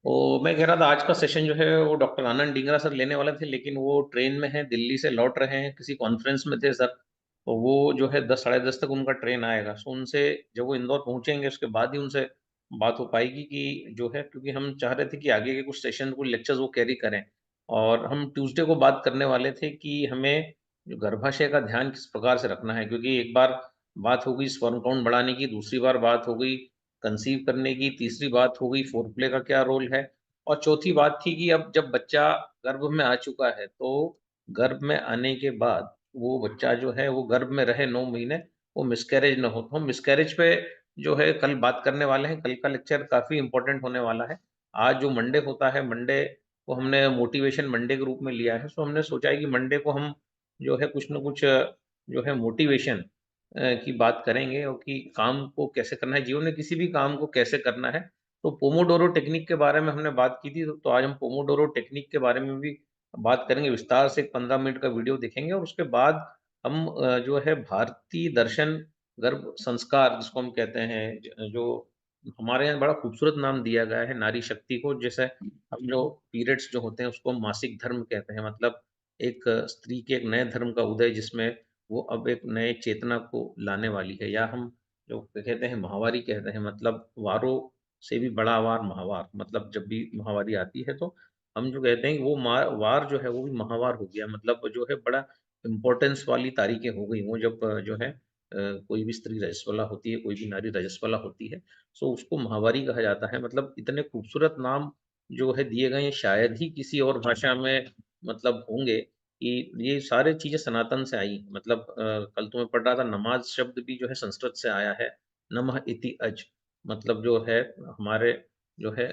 मैं कह रहा था आज का सेशन जो है वो डॉक्टर आनंद डींगरा सर लेने वाले थे, लेकिन वो ट्रेन में हैं, दिल्ली से लौट रहे हैं, किसी कॉन्फ्रेंस में थे सर। तो वो जो है 10 साढ़े 10 तक उनका ट्रेन आएगा। सो उनसे जब वो इंदौर पहुंचेंगे उसके बाद ही उनसे बात हो पाएगी कि जो है, क्योंकि हम चाह रहे थे कि आगे के कुछ सेशन कुछ लेक्चर्स वो कैरी करें। और हम ट्यूसडे को बात करने वाले थे कि हमें जो गर्भाशय का ध्यान किस प्रकार से रखना है, क्योंकि एक बार बात हो गई स्पर्म काउंट बढ़ाने की, दूसरी बार बात हो गई कंसीव करने की, तीसरी बात हो गई फोरप्ले का क्या रोल है, और चौथी बात थी कि अब जब बच्चा गर्भ में आ चुका है, तो गर्भ में आने के बाद वो बच्चा जो है वो गर्भ में रहे 9 महीने, वो मिसकैरेज ना हो। तो हम मिसकैरेज पे जो है कल बात करने वाले हैं। कल का लेक्चर काफ़ी इम्पोर्टेंट होने वाला है। आज जो मंडे होता है, मंडे को हमने मोटिवेशन मंडे के रूप में लिया है। सो हमने सोचा है कि मंडे को हम जो है कुछ न कुछ जो है मोटिवेशन की बात करेंगे, और कि काम को कैसे करना है, जीवन में किसी भी काम को कैसे करना है। तो पोमोडोरो टेक्निक के बारे में हमने बात की थी, तो आज हम पोमोडोरो टेक्निक के बारे में भी बात करेंगे विस्तार से। 15 मिनट का वीडियो देखेंगे और उसके बाद हम जो है भारतीय दर्शन गर्भ संस्कार जिसको हम कहते हैं, जो हमारे यहाँ बड़ा खूबसूरत नाम दिया गया है नारी शक्ति को। जैसे हम जो पीरियड्स जो होते हैं उसको हम मासिक धर्म कहते हैं, मतलब एक स्त्री के एक नए धर्म का उदय, जिसमें वो अब एक नए चेतना को लाने वाली है। या हम जो कहते हैं माहवारी कहते हैं, मतलब वारों से भी बड़ा वार महावार, मतलब जब भी महावारी आती है तो हम जो कहते हैं वो वार जो है वो भी महावार हो गया, मतलब जो है बड़ा इम्पोर्टेंस वाली तारीखें हो गई वो, जब जो है कोई भी स्त्री रजस्वला होती है, कोई भी नारी रजस्वला होती है, सो उसको महावारी कहा जाता है। मतलब इतने खूबसूरत नाम जो है दिए गए हैं, शायद ही किसी और भाषा में मतलब होंगे, कि ये सारी चीजें सनातन से आई। मतलब कल तो मैं पढ़ रहा था, नमाज शब्द भी जो है संस्कृत से आया है, नमः इति अज, मतलब जो है हमारे जो है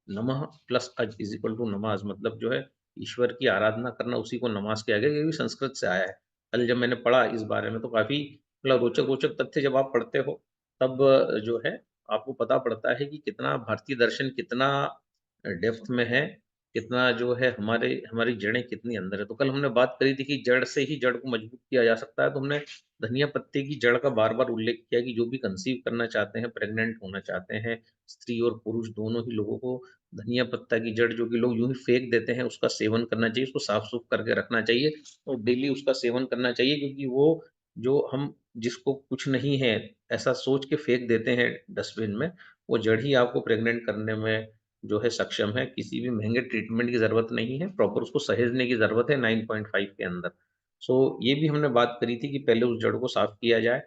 नमः प्लस अज इज इक्वल टू नमाज, मतलब जो है ईश्वर की आराधना करना, उसी को नमाज किया गया। ये भी संस्कृत से आया है। कल जब मैंने पढ़ा इस बारे में तो काफी मतलब रोचक रोचक तथ्य जब आप पढ़ते हो तब जो है आपको पता पड़ता है कि कितना भारतीय दर्शन कितना डेप्थ में है, कितना जो है हमारे हमारी जड़ें कितनी अंदर है। तो कल हमने बात करी थी कि जड़ से ही जड़ को मजबूत किया जा सकता है। तो हमने धनिया पत्ते की जड़ का बार बार उल्लेख किया कि जो भी कंसीव करना चाहते हैं, प्रेग्नेंट होना चाहते हैं, स्त्री और पुरुष दोनों ही लोगों को धनिया पत्ता की जड़, जो कि लोग यूं ही फेंक देते हैं, उसका सेवन करना चाहिए। उसको साफ सुफ करके रखना चाहिए और डेली उसका सेवन करना चाहिए, क्योंकि वो जो हम जिसको कुछ नहीं है ऐसा सोच के फेंक देते हैं डस्टबिन में, वो जड़ ही आपको प्रेग्नेंट करने में जो है सक्षम है। किसी भी महंगे ट्रीटमेंट की जरूरत नहीं है, प्रॉपर उसको सहेजने की जरूरत है 9.5 के अंदर। सो ये भी हमने बात करी थी कि पहले उस जड़ को साफ किया जाए,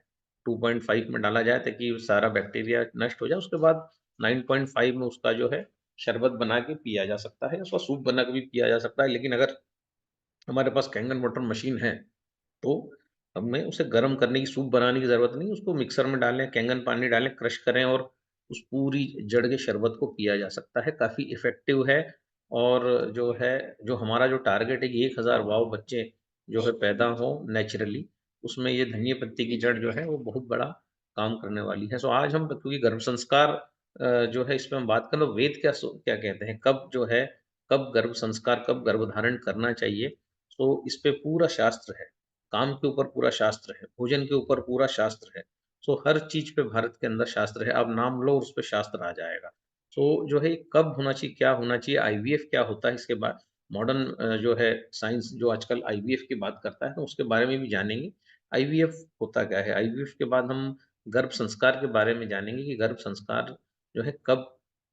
2.5 में डाला जाए ताकि सारा बैक्टीरिया नष्ट हो जाए। उसके बाद 9.5 में उसका जो है शरबत बना के पिया जा सकता है, उसका सूप बना के भी पिया जा सकता है। लेकिन अगर हमारे पास कैंगन वाटर मशीन है, तो हमें उसे गर्म करने की, सूप बनाने की ज़रूरत नहीं है। उसको मिक्सर में डालें, कैंगन पानी डालें, क्रश करें और उस पूरी जड़ के शरबत को पिया जा सकता है। काफ़ी इफ़ेक्टिव है। और जो है, जो हमारा जो टारगेट है कि 1000 वाव बच्चे जो है पैदा हों नेचुरली, उसमें ये धनिया पत्ती की जड़ जो है वो बहुत बड़ा काम करने वाली है। सो आज हम, क्योंकि गर्भ संस्कार जो है इस पे हम बात करें, तो वेद क्या कहते हैं, कब जो है, कब गर्भ संस्कार, कब गर्भधारण करना चाहिए, तो इस पे पूरा शास्त्र है। काम के ऊपर पूरा शास्त्र है, भोजन के ऊपर पूरा शास्त्र है। सो हर चीज़ पे भारत के अंदर शास्त्र है। आप नाम लो और उस पे शास्त्र आ जाएगा। सो जो है कब होना चाहिए, क्या होना चाहिए, आईवीएफ क्या होता है, इसके बाद मॉडर्न जो है साइंस जो आजकल आईवीएफ की बात करता है, तो उसके बारे में भी जानेंगे। आईवीएफ होता क्या है? आईवीएफ के बाद हम गर्भ संस्कार के बारे में जानेंगे कि गर्भ संस्कार जो है कब,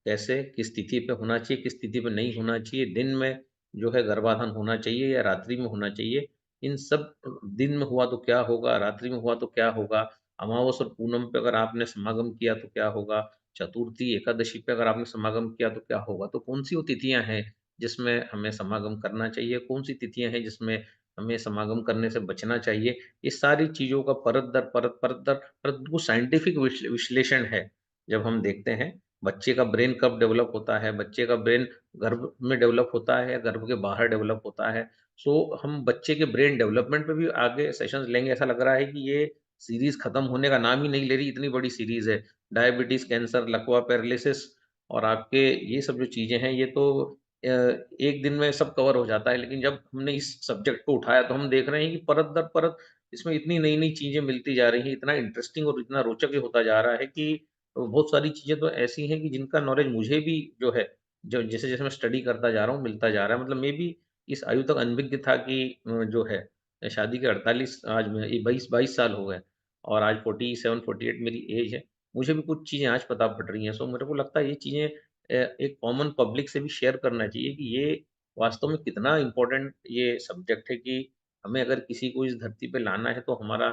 कैसे, किस तिथि पे होना चाहिए, किस तिथि पे नहीं होना चाहिए, दिन में जो है गर्भाधान होना चाहिए या रात्रि में होना चाहिए। इन सब, दिन में हुआ तो क्या होगा, रात्रि में हुआ तो क्या होगा, अमावस और पूनम पे अगर आपने समागम किया तो क्या होगा, चतुर्थी, एकादशी पे अगर आपने समागम किया तो क्या होगा। तो कौन-सी वो तिथियाँ हैं जिसमें हमें समागम करना चाहिए, कौन-सी तिथियाँ हैं जिसमें हमें समागम करने से बचना चाहिए। ये सारी चीज़ों का परत दर परत, परत दर परत वो साइंटिफिक विश्लेषण है। जब हम देखते हैं, बच्चे का ब्रेन कब डेवलप होता है, बच्चे का ब्रेन गर्भ में डेवलप होता है या गर्भ के बाहर डेवलप होता है। सो हम बच्चे के ब्रेन डेवलपमेंट पे भी आगे सेशंस लेंगे। ऐसा लग रहा है कि ये सीरीज़ खत्म होने का नाम ही नहीं ले रही, इतनी बड़ी सीरीज़ है। डायबिटीज़, कैंसर, लकवा, पैरालिसिस और आपके ये सब जो चीज़ें हैं, ये तो एक दिन में सब कवर हो जाता है। लेकिन जब हमने इस सब्जेक्ट को उठाया तो हम देख रहे हैं कि परत दर परत इसमें इतनी नई-नई चीज़ें मिलती जा रही हैं, इतना इंटरेस्टिंग और इतना रोचक ये होता जा रहा है कि तो बहुत सारी चीज़ें तो ऐसी हैं कि जिनका नॉलेज मुझे भी जो है, जो जैसे-जैसे मैं स्टडी करता जा रहा हूँ, मिलता जा रहा है। मतलब मैं भी इस आयु तक अनभिज्ञ था कि जो है शादी के 48 आज मैं ये 22 साल हो गए और आज 47-48 मेरी एज है। मुझे भी कुछ चीज़ें आज पता पड़ रही हैं। सो मेरे को लगता है ये चीज़ें एक कॉमन पब्लिक से भी शेयर करना चाहिए कि ये वास्तव में कितना इम्पोर्टेंट ये सब्जेक्ट है कि हमें अगर किसी को इस धरती पे लाना है तो हमारा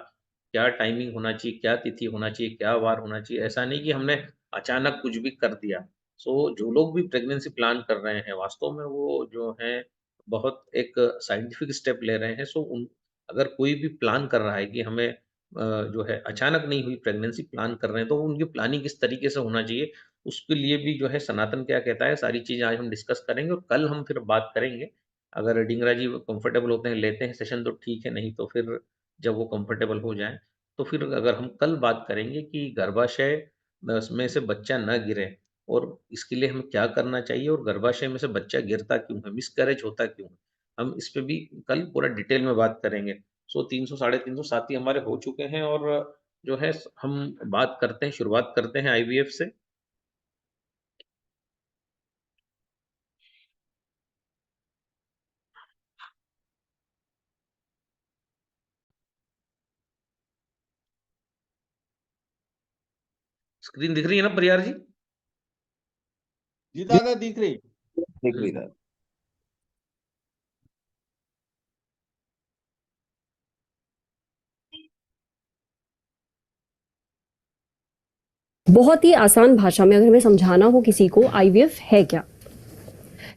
क्या टाइमिंग होना चाहिए, क्या तिथि होना चाहिए, क्या वार होना चाहिए। ऐसा नहीं कि हमने अचानक कुछ भी कर दिया। सो जो लोग भी प्रेगनेंसी प्लान कर रहे हैं, वास्तव में वो जो हैं बहुत एक साइंटिफिक स्टेप ले रहे हैं। सो उन अगर कोई भी प्लान कर रहा है कि हमें जो है अचानक नहीं हुई प्रेगनेंसी प्लान कर रहे हैं, तो उनकी प्लानिंग किस तरीके से होना चाहिए, उसके लिए भी जो है सनातन क्या कहता है, सारी चीज़ें आज हम डिस्कस करेंगे और कल हम फिर बात करेंगे। अगर ढींगरा जी कंफर्टेबल होते हैं, लेते हैं सेशन तो ठीक है, नहीं तो फिर जब वो कंफर्टेबल हो जाएँ, तो फिर अगर हम कल बात करेंगे कि गर्भाशय में से बच्चा ना गिरे और इसके लिए हमें क्या करना चाहिए और गर्भाशय में से बच्चा गिरता क्यों है, मिसकैरेज होता क्यों है? हम इस पे भी कल पूरा डिटेल में बात करेंगे। सो 300 साढ़े 300 साथी हमारे हो चुके हैं और जो है हम बात करते हैं, शुरुआत करते हैं आईवीएफ से। स्क्रीन दिख रही है ना परियार जी? जी दादा दिख रही। देख रही था। बहुत ही आसान भाषा में अगर हमें समझाना हो किसी को आईवीएफ है क्या?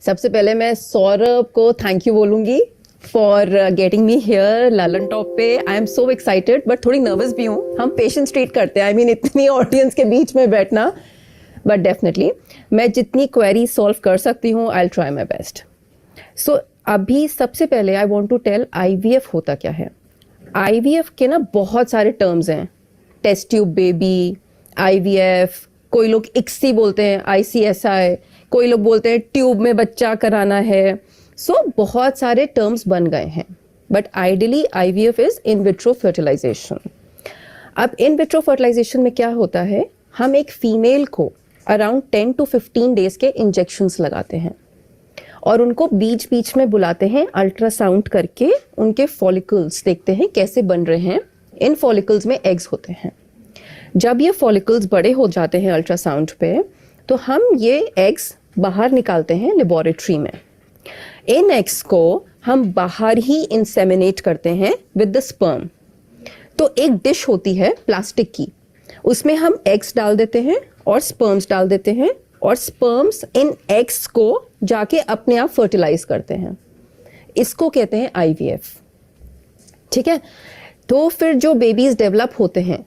सबसे पहले मैं सौरभ को थैंक यू बोलूंगी for getting me here Lallantop पे। I am so excited but थोड़ी नर्वस भी हूँ। हम पेशेंस ट्रीट करते हैं, आई मीन इतनी ऑडियंस के बीच में बैठना, बट डेफिनेटली मैं जितनी क्वेरी सॉल्व कर सकती हूँ I will try my best. So अभी सबसे पहले I want to tell IVF होता क्या है। आईवीएफ के ना बहुत सारे टर्म्स हैं, टेस्ट ट्यूब बेबी, आईवीएफ, कोई लोग इक्सी बोलते हैं, आईसीएसआई, कोई लोग बोलते हैं ट्यूब में बच्चा कराना है। सो बहुत सारे टर्म्स बन गए हैं, but ideally IVF is in vitro fertilization. अब इन विट्रो फर्टिलाइजेशन में क्या होता है, हम एक फीमेल को अराउंड 10 to 15 डेज के इंजेक्शंस लगाते हैं और उनको बीच बीच में बुलाते हैं, अल्ट्रासाउंड करके उनके फॉलिकल्स देखते हैं कैसे बन रहे हैं। इन फॉलिकल्स में एग्स होते हैं। जब ये फॉलिकल्स बड़े हो जाते हैं अल्ट्रासाउंड पे, तो हम ये एग्स बाहर निकालते हैं लेबोरेटरी में। इन एग्स को हम बाहर ही इंसेमिनेट करते हैं विद द स्पर्म। तो एक डिश होती है प्लास्टिक की, उसमें हम एग्स डाल देते हैं और स्पर्म्स डाल देते हैं और स्पर्म्स इन एग्स को जाके अपने आप फर्टिलाइज करते हैं। इसको कहते हैं आईवीएफ। ठीक है, तो फिर जो बेबीज डेवलप होते हैं,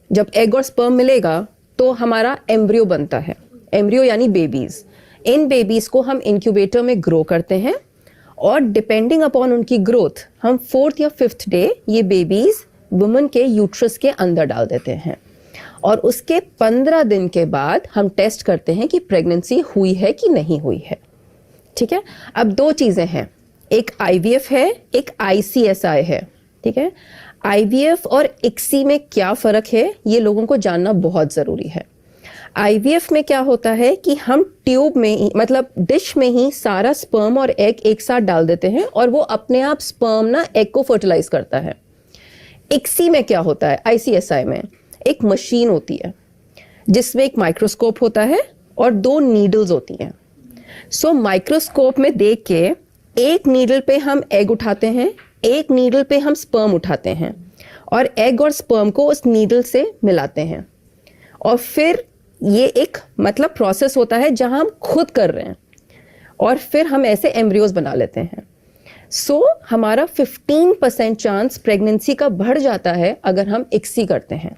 जब एग और स्पर्म मिलेगा तो हमारा एम्ब्रियो बनता है। एम्ब्रियो यानी बेबीज। इन बेबीज को हम इंक्यूबेटर में ग्रो करते हैं और डिपेंडिंग अपॉन उनकी ग्रोथ हम 4th या 5th डे ये बेबीज वुमन के यूट्रस के अंदर डाल देते हैं और उसके 15 दिन के बाद हम टेस्ट करते हैं कि प्रेगनेंसी हुई है कि नहीं हुई है। ठीक है, अब दो चीजें हैं, एक आईवीएफ है, एक आईसीएसआई है। ठीक है, आईवीएफ और इक्सी में क्या फर्क है ये लोगों को जानना बहुत जरूरी है। आईवीएफ में क्या होता है कि हम ट्यूब में ही, मतलब डिश में ही सारा स्पर्म और एग एक साथ डाल देते हैं और वो अपने आप स्पर्म ना एग को फर्टिलाइज करता है। इक्सी में क्या होता है, आईसीएसआई में एक मशीन होती है जिसमें एक माइक्रोस्कोप होता है और 2 नीडल्स होती हैं। सो माइक्रोस्कोप में देख के एक नीडल पे हम एग उठाते हैं, एक नीडल पे हम स्पर्म उठाते हैं और एग और स्पर्म को उस नीडल से मिलाते हैं और फिर ये एक मतलब प्रोसेस होता है जहां हम खुद कर रहे हैं और फिर हम ऐसे एम्ब्रियोज बना लेते हैं। सो हमारा 15% चांस प्रेगनेंसी का बढ़ जाता है अगर हम इक्सी करते हैं।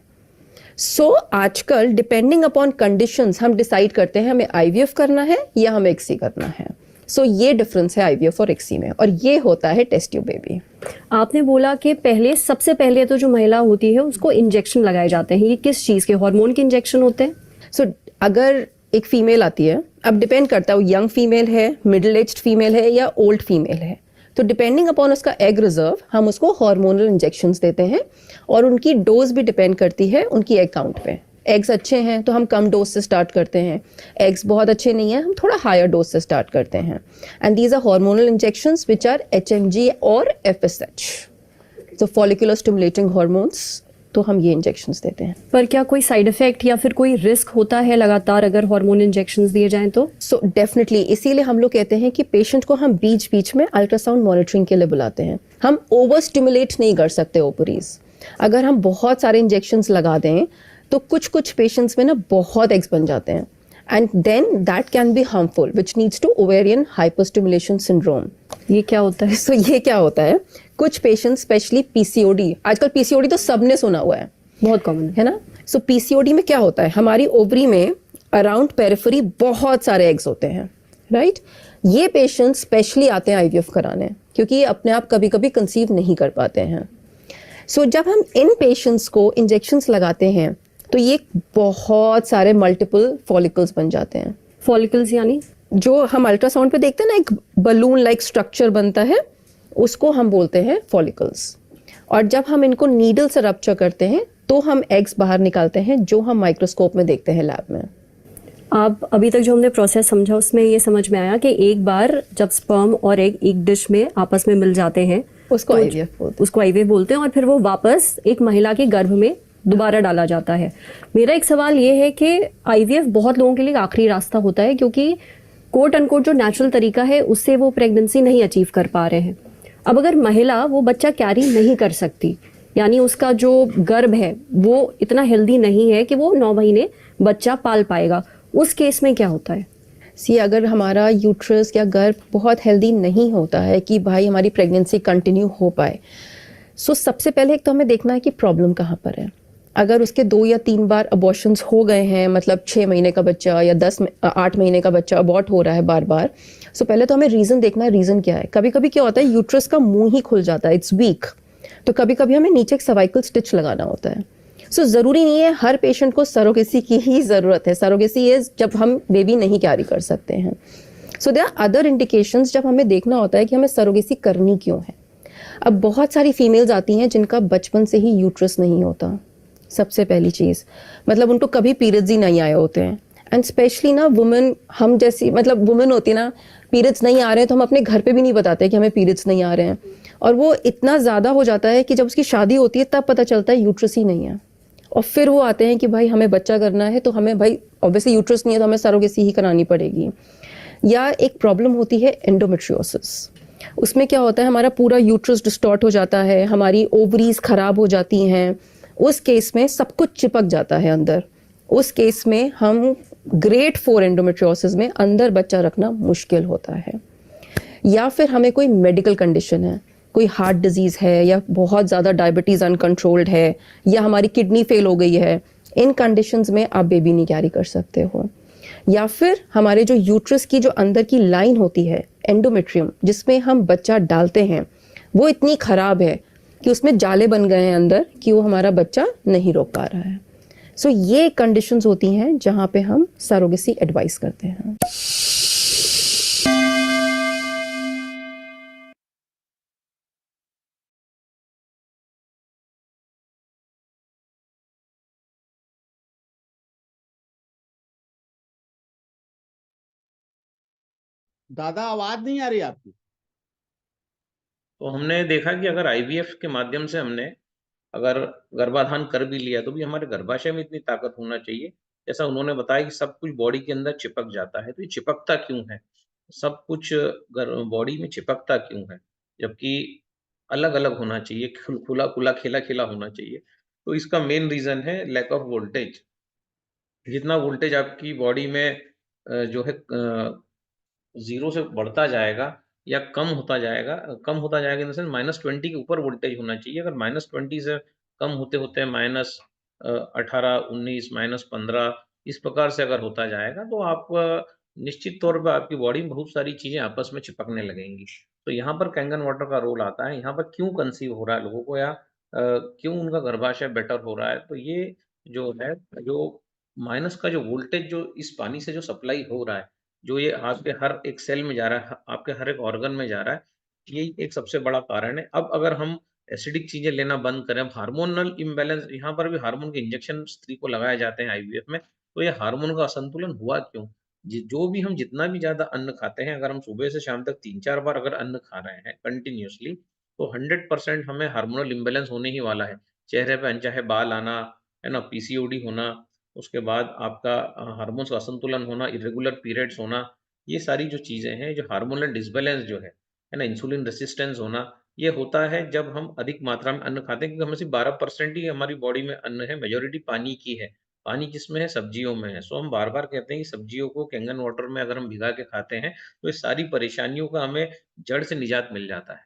सो आजकल डिपेंडिंग अपॉन कंडीशंस हम डिसाइड करते हैं हमें आईवीएफ करना है या हमें इक्सी करना है। सो ये डिफरेंस है आईवीएफ और इक्सी में, और ये होता है टेस्ट ट्यूब बेबी। आपने बोला कि पहले सबसे पहले तो जो महिला होती है उसको इंजेक्शन लगाए जाते हैं, ये किस चीज के, हार्मोन के इंजेक्शन होते हैं? सो अगर एक फीमेल आती है, अब डिपेंड करता है वो यंग फीमेल है, मिडिल एज्ड फीमेल है या ओल्ड फीमेल है, तो डिपेंडिंग अपॉन उसका एग रिजर्व हम उसको हार्मोनल इंजेक्शंस देते हैं और उनकी डोज भी डिपेंड करती है उनकी एग काउंट पे। एग्स अच्छे हैं तो हम कम डोज से स्टार्ट करते हैं, एग्स बहुत अच्छे नहीं हैं हम थोड़ा हायर डोज से स्टार्ट करते हैं। And these are hormonal injections which are HMG और FSH, तो फॉलिकुलर स्टिमुलेटिंग हार्मोन्स, तो हम ये इंजेक्शंस देते हैं। पर क्या कोई साइड इफेक्ट या फिर कोई रिस्क होता है लगातार अगर हार्मोन इंजेक्शंस दिए जाएं तो? सो डेफिनेटली, इसीलिए हम लोग कहते हैं कि पेशेंट को हम बीच बीच में अल्ट्रासाउंड मॉनिटरिंग के लिए बुलाते हैं। हम ओवर स्टिमुलेट नहीं कर सकते ओवरीज। अगर हम बहुत सारे इंजेक्शंस लगा दें तो कुछ कुछ पेशेंट्स में ना बहुत एग्स बन जाते हैं, and then that can be harmful which needs to ovarian hyperstimulation syndrome. ये क्या होता है? सो ये क्या होता है, कुछ पेशेंट्स स्पेशली PCOD, आजकल PCOD तो सबने सुना हुआ है बहुत कॉमन है ना। सो PCOD में क्या होता है, हमारी ओवरी में अराउंड पेरिफेरी बहुत सारे एग्स होते हैं, राइट। ये पेशेंट्स स्पेशली आते हैं IVF कराने क्योंकि ये अपने आप कभी कभी कंसीव नहीं कर पाते हैं। सो जब हम इन पेशेंट्स को इंजेक्शंस लगाते हैं तो ये बहुत सारे मल्टीपल फॉलिकल्स बन जाते हैं। फॉलिकल्स यानी जो हम अल्ट्रासाउंड पे देखते हैं ना, एक बलून लाइक स्ट्रक्चर बनता है, उसको हम बोलते हैं फॉलिकल्स। और जब हम इनको नीडल से रप्चर करते हैं तो हम एग्स बाहर निकालते हैं जो हम माइक्रोस्कोप में देखते हैं लैब में। आप अभी तक जो हमने प्रोसेस समझा उसमें ये समझ में आया कि एक बार जब स्पर्म और एग एक डिश में आपस में मिल जाते हैं उसको तो IVF बोलते हैं। उसको IVF बोलते हैं और फिर वो वापस एक महिला के गर्भ में दोबारा डाला जाता है। मेरा एक सवाल ये है कि IVF बहुत लोगों के लिए आखिरी रास्ता होता है क्योंकि कोट अनकोट जो नेचुरल तरीका है उससे वो प्रेगनेंसी नहीं अचीव कर पा रहे हैं। अब अगर महिला वो बच्चा कैरी नहीं कर सकती, यानी उसका जो गर्भ है वो इतना हेल्दी नहीं है कि वो 9 महीने बच्चा पाल पाएगा, उस केस में क्या होता है? अगर हमारा यूट्रस या गर्भ बहुत हेल्दी नहीं होता है कि भाई हमारी प्रेगनेंसी कंटिन्यू हो पाए, सो सबसे पहले एक तो हमें देखना है कि प्रॉब्लम कहाँ पर है। अगर उसके 2 या 3 बार अबॉर्शंस हो गए हैं, मतलब 6 महीने का बच्चा या 8 महीने का बच्चा अबॉर्ट हो रहा है बार बार, सो पहले तो हमें रीज़न देखना है, रीज़न क्या है। कभी कभी क्या होता है, यूट्रस का मुंह ही खुल जाता है, इट्स वीक, तो कभी कभी हमें नीचे एक सर्वाइकल स्टिच लगाना होता है। सो ज़रूरी नहीं है हर पेशेंट को सरोगेसी की ही ज़रूरत है। सरोगेसी इज जब हम बेबी नहीं कैरी कर सकते हैं। So there are other indications जब हमें देखना होता है कि हमें सरोगेसी करनी क्यों है। अब बहुत सारी फीमेल्स आती हैं जिनका बचपन से ही यूट्रस नहीं होता, सबसे पहली चीज़, मतलब उनको कभी पीरियड्स ही नहीं आए होते हैं। एंड स्पेशली ना वुमेन, हम जैसी मतलब वुमेन होती है ना, पीरियड्स नहीं आ रहे हैं तो हम अपने घर पे भी नहीं बताते कि हमें पीरियड्स नहीं आ रहे हैं, और वो इतना ज़्यादा हो जाता है कि जब उसकी शादी होती है तब पता चलता है यूट्रस ही नहीं है। और फिर वो आते हैं कि भाई हमें बच्चा करना है, तो हमें भाई ऑब्वियसली यूट्रस नहीं है तो हमें सरोगेसी ही करानी पड़ेगी। या एक प्रॉब्लम होती है एंडोमेट्रियोसिस, उसमें क्या होता है, हमारा पूरा यूट्रस डिस्टॉर्ट हो जाता है, हमारी ओवरीज खराब हो जाती हैं, उस केस में सब कुछ चिपक जाता है अंदर। उस केस में हम ग्रेड 4 एंडोमेट्रियोसिस में अंदर बच्चा रखना मुश्किल होता है। या फिर हमें कोई मेडिकल कंडीशन है, कोई हार्ट डिजीज़ है, या बहुत ज़्यादा डायबिटीज़ अनकंट्रोल्ड है, या हमारी किडनी फेल हो गई है, इन कंडीशंस में आप बेबी नहीं कैरी कर सकते हो। या फिर हमारे जो यूट्रस की जो अंदर की लाइन होती है एंडोमेट्रियम, जिसमें हम बच्चा डालते हैं, वो इतनी ख़राब है कि उसमें जाले बन गए हैं अंदर कि वो हमारा बच्चा नहीं रोक पा रहा है। सो ये कंडीशंस होती हैं जहाँ पे हम सरोगेसी एडवाइस करते हैं। दादा आवाज नहीं आ रही आपकी। तो हमने देखा कि अगर IVF के माध्यम से हमने अगर गर्भाधान कर भी लिया तो भी हमारे गर्भाशय में इतनी ताकत होना चाहिए, जैसा उन्होंने बताया कि सब कुछ बॉडी के अंदर चिपक जाता है, तो ये चिपकता क्यों है? सब कुछ बॉडी में चिपकता क्यों है? जबकि अलग-अलग होना चाहिए, खुला-खुला, खिला-खिला होना चाहिए। तो इसका मेन रीज़न है लैक ऑफ वोल्टेज। जितना वोल्टेज आपकी बॉडी में जो है 0 से बढ़ता जाएगा या कम होता जाएगा इन द सेंस -20 के ऊपर वोल्टेज होना चाहिए। अगर -20 से कम होते-होते -18, 19, -15 इस प्रकार से अगर होता जाएगा तो आप निश्चित तौर पे आपकी बॉडी में बहुत सारी चीज़ें आपस में चिपकने लगेंगी। तो यहाँ पर कैंगन वाटर का रोल आता है, यहाँ पर क्यों कंसीव हो रहा है लोगों को या क्यों उनका गर्भाशय बेटर हो रहा है। तो ये जो है, जो माइनस का जो वोल्टेज जो इस पानी से जो सप्लाई हो रहा है, जो ये आपके हर एक सेल में जा रहा है, आपके हर एक ऑर्गन में जा रहा है, यही एक सबसे बड़ा कारण है। अब अगर हम एसिडिक चीजें लेना बंद करें। हार्मोनल इम्बैलेंस, यहाँ पर भी हार्मोन के इंजेक्शन स्त्री को लगाए जाते हैं आईवीएफ में, तो ये हार्मोन का असंतुलन हुआ क्यों? जो भी हम जितना भी ज्यादा अन्न खाते हैं, अगर हम सुबह से शाम तक 3-4 बार अगर अन्न खा रहे हैं कंटिन्यूअसली, तो 100% हमें हार्मोनल इम्बैलेंस होने ही वाला है। चेहरे पे अनचाहे बाल आना, है ना, पीसीओडी होना, उसके बाद आपका हार्मोन्स का असंतुलन होना, इर्रेगुलर पीरियड्स होना, ये सारी जो चीजें हैं, जो हार्मोनल डिसबैलेंस जो है ना, इंसुलिन रेसिस्टेंस होना, ये होता है जब हम अधिक मात्रा में अन्न खाते हैं, क्योंकि हमें सिर्फ 12% ही हमारी बॉडी में अन्न है, मेजॉरिटी पानी की है। पानी किसमें है? सब्जियों में है। सो हम बार-बार कहते हैं कि सब्जियों को कैंगन वाटर में अगर हम भिगा के खाते हैं, तो ये सारी परेशानियों का हमें जड़ से निजात मिल जाता है।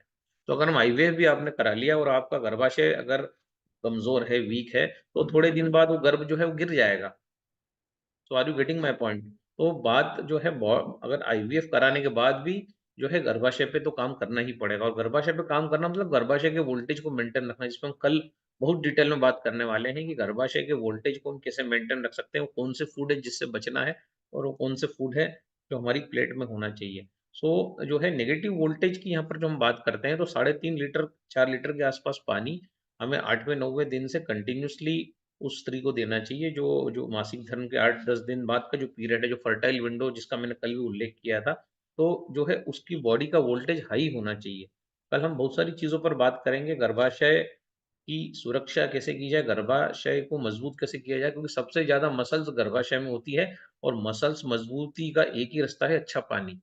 तो अगर हम आईवीएफ भी आपने करा लिया और आपका गर्भाशय अगर कमज़ोर है, वीक है, तो थोड़े दिन बाद वो गर्भ जो है वो गिर जाएगा। So are you getting my point? तो बात जो है अगर आईवीएफ कराने के बाद भी जो है गर्भाशय पे तो काम करना ही पड़ेगा, और गर्भाशय पे काम करना मतलब गर्भाशय के वोल्टेज को मेंटेन रखना, जिसपे हम कल बहुत डिटेल में बात करने वाले हैं कि गर्भाशय के वोल्टेज को हम कैसे मेंटेन रख सकते हैं, वो कौन से फूड है जिससे बचना है, और वो कौन से फूड है जो हमारी प्लेट में होना चाहिए। सो जो है नेगेटिव वोल्टेज की यहाँ पर जो हम बात करते हैं, तो 3.5 लीटर 4 लीटर के आसपास पानी हमें 8वें 9वें दिन से कंटिन्यूअसली उस स्त्री को देना चाहिए, जो जो मासिक धर्म के 8-10 दिन बाद का जो पीरियड है, जो फर्टाइल विंडो जिसका मैंने कल भी उल्लेख किया था, तो जो है उसकी बॉडी का वोल्टेज हाई होना चाहिए। कल हम बहुत सारी चीज़ों पर बात करेंगे, गर्भाशय की सुरक्षा कैसे की जाए, गर्भाशय को मजबूत कैसे किया जाए, क्योंकि सबसे ज़्यादा मसल्स गर्भाशय में होती है, और मसल्स मजबूती का एक ही रास्ता है, अच्छा पानी।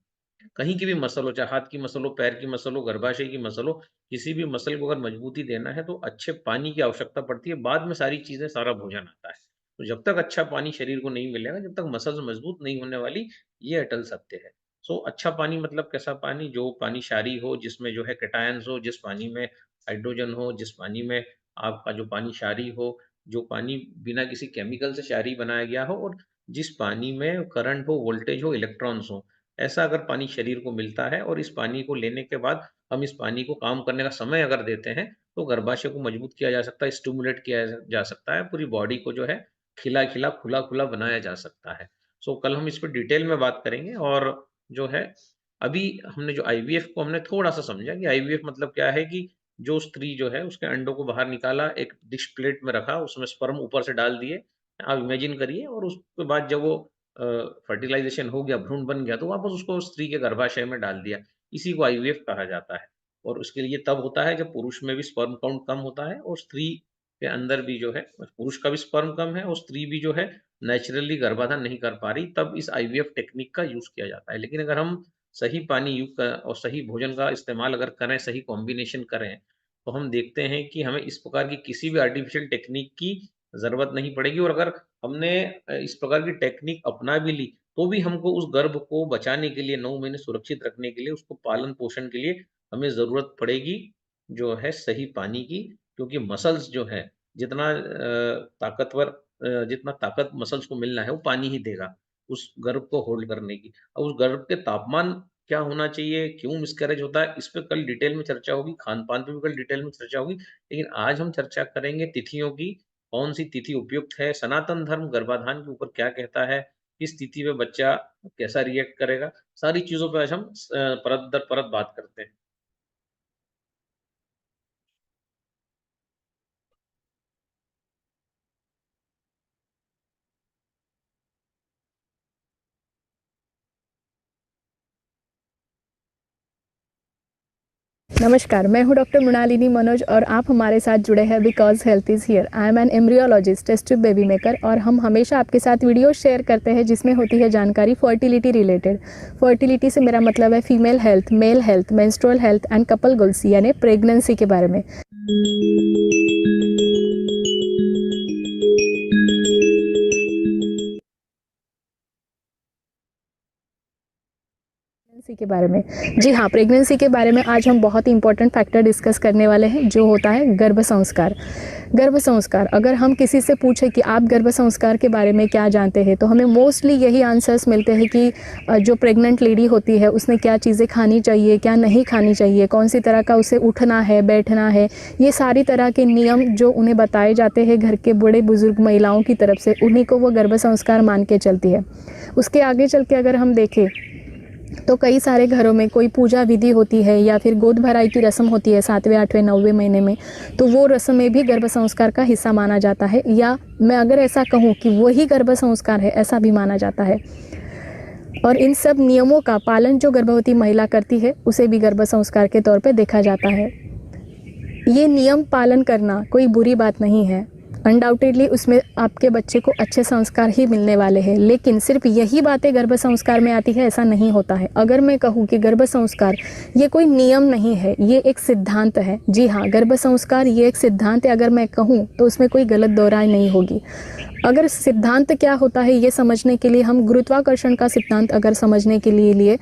कहीं की भी मसल हो, चाहे हाथ की मसल हो, पैर की मसल हो, गर्भाशय की मसल हो, किसी भी मसल को अगर मजबूती देना है तो अच्छे पानी की आवश्यकता पड़ती है, बाद में सारी चीज़ें, सारा भोजन आता है। तो जब तक अच्छा पानी शरीर को नहीं मिलेगा, जब तक मसल्स मजबूत नहीं होने वाली, ये अटल सत्य है। सो अच्छा पानी मतलब कैसा पानी? जो पानी क्षारीय हो, जिसमें जो है कैटायन्स हो, जिस पानी में हाइड्रोजन हो, जिस पानी में आपका जो पानी क्षारीय हो, जो पानी बिना किसी केमिकल से क्षारीय बनाया गया हो, और जिस पानी में करंट हो, वोल्टेज हो, इलेक्ट्रॉन्स हो। ऐसा अगर पानी शरीर को मिलता है, और इस पानी को लेने के बाद हम इस पानी को काम करने का समय अगर देते हैं, तो गर्भाशय को मजबूत किया जा सकता है, स्टिमुलेट किया जा सकता है, पूरी बॉडी को जो है खिला-खिला, खुला-खुला बनाया जा सकता है। सो कल हम इस पे डिटेल में बात करेंगे, और जो है अभी हमने जो आईवीएफ को हमने थोड़ा-सा समझा कि आईवीएफ मतलब क्या है, कि जो स्त्री जो है उसके अंडों को बाहर निकाला, एक डिश प्लेट में रखा, उसमें स्पर्म ऊपर से डाल दिए। आप इमेजिन करिए, और उसके बाद जब वो फर्टिलाइज़ेशन हो गया, भ्रूण बन गया, तो वापस उसको स्त्री के गर्भाशय में डाल दिया। इसी को आईवीएफ कहा जाता है, और उसके लिए तब होता है जब पुरुष में भी स्पर्म काउंट कम होता है, और स्त्री के अंदर भी जो है पुरुष का भी स्पर्म कम है, और स्त्री भी जो है नेचुरली गर्भाधान नहीं कर पा रही, तब इस आईवीएफ टेक्निक का यूज़ किया जाता है। लेकिन अगर हम सही पानी और सही भोजन का इस्तेमाल अगर करें, सही कॉम्बिनेशन करें, तो हम देखते हैं कि हमें इस प्रकार की किसी भी आर्टिफ़िशियल टेक्निक की ज़रूरत नहीं पड़ेगी, और अगर हमने इस प्रकार की टेक्निक अपना भी ली, तो भी हमको उस गर्भ को बचाने के लिए, 9 महीने सुरक्षित रखने के लिए, उसको पालन-पोषण के लिए हमें ज़रूरत पड़ेगी, जो है सही पानी की। क्योंकि मसल्स जो है, जितना ताकत मसल्स को मिलना है, वो पानी ही देगा, उस गर्भ को होल्ड करने की। अब उस गर्भ के तापमान क्या होना चाहिए, क्यों मिसकैरेज होता है, इस पे कल डिटेल में चर्चा होगी, खान-पान पे भी कल डिटेल में चर्चा होगी। लेकिन आज हम चर्चा करेंगे तिथियों की, कौन-सी तिथि उपयुक्त है, सनातन धर्म गर्भाधान के ऊपर क्या कहता है, किस तिथि में बच्चा कैसा रिएक्ट करेगा, सारी चीज़ों पे आज हम परत दर परत बात करते हैं। नमस्कार, मैं हूं डॉक्टर मृणालिनी मनोज और आप हमारे साथ जुड़े हैं because health is here. I am an embryologist, test tube baby maker, और हम हमेशा आपके साथ वीडियो शेयर करते हैं जिसमें होती है जानकारी फर्टिलिटी रिलेटेड। फर्टिलिटी से मेरा मतलब है female health, male health, menstrual health and couple goals यानी प्रेगनेंसी के बारे में। प्रेगनेंसी के बारे में, जी हाँ, प्रेगनेंसी के बारे में आज हम बहुत ही इंपॉर्टेंट फैक्टर डिस्कस करने वाले हैं, जो होता है गर्भ संस्कार। गर्भ संस्कार, अगर हम किसी से पूछें कि आप गर्भ संस्कार के बारे में क्या जानते हैं, तो हमें मोस्टली यही आंसर्स मिलते हैं कि जो प्रेग्नेंट लेडी होती है उसने क्या चीज़ें खानी चाहिए, क्या नहीं खानी चाहिए, कौन सी तरह का उसे उठना है, बैठना है, ये सारी तरह के नियम जो उन्हें बताए जाते हैं घर के बड़े बुजुर्ग महिलाओं की तरफ से, उन्हीं को वो गर्भ संस्कार मान के चलती है। उसके आगे चल के अगर हम देखें तो कई सारे घरों में कोई पूजा विधि होती है या फिर गोद भराई की रस्म होती है 7वें 8वें 9वें महीने में, तो वो रस्म में भी गर्भ संस्कार का हिस्सा माना जाता है, या मैं अगर ऐसा कहूँ कि वही गर्भ संस्कार है ऐसा भी माना जाता है। और इन सब नियमों का पालन जो गर्भवती महिला करती है उसे भी गर्भ संस्कार के तौर पे देखा जाता है। ये नियम पालन करना कोई बुरी बात नहीं है, अनडाउटेडली उसमें आपके बच्चे को अच्छे संस्कार ही मिलने वाले हैं, लेकिन सिर्फ यही बातें गर्भ संस्कार में आती है ऐसा नहीं होता है। अगर मैं कहूँ कि गर्भ संस्कार ये कोई नियम नहीं है, ये एक सिद्धांत है। जी हाँ, गर्भ संस्कार ये एक सिद्धांत है, अगर मैं कहूँ तो उसमें कोई गलत दोहराई नहीं होगी। अगर सिद्धांत क्या होता है ये समझने के लिए हम गुरुत्वाकर्षण का सिद्धांत अगर समझने के लिए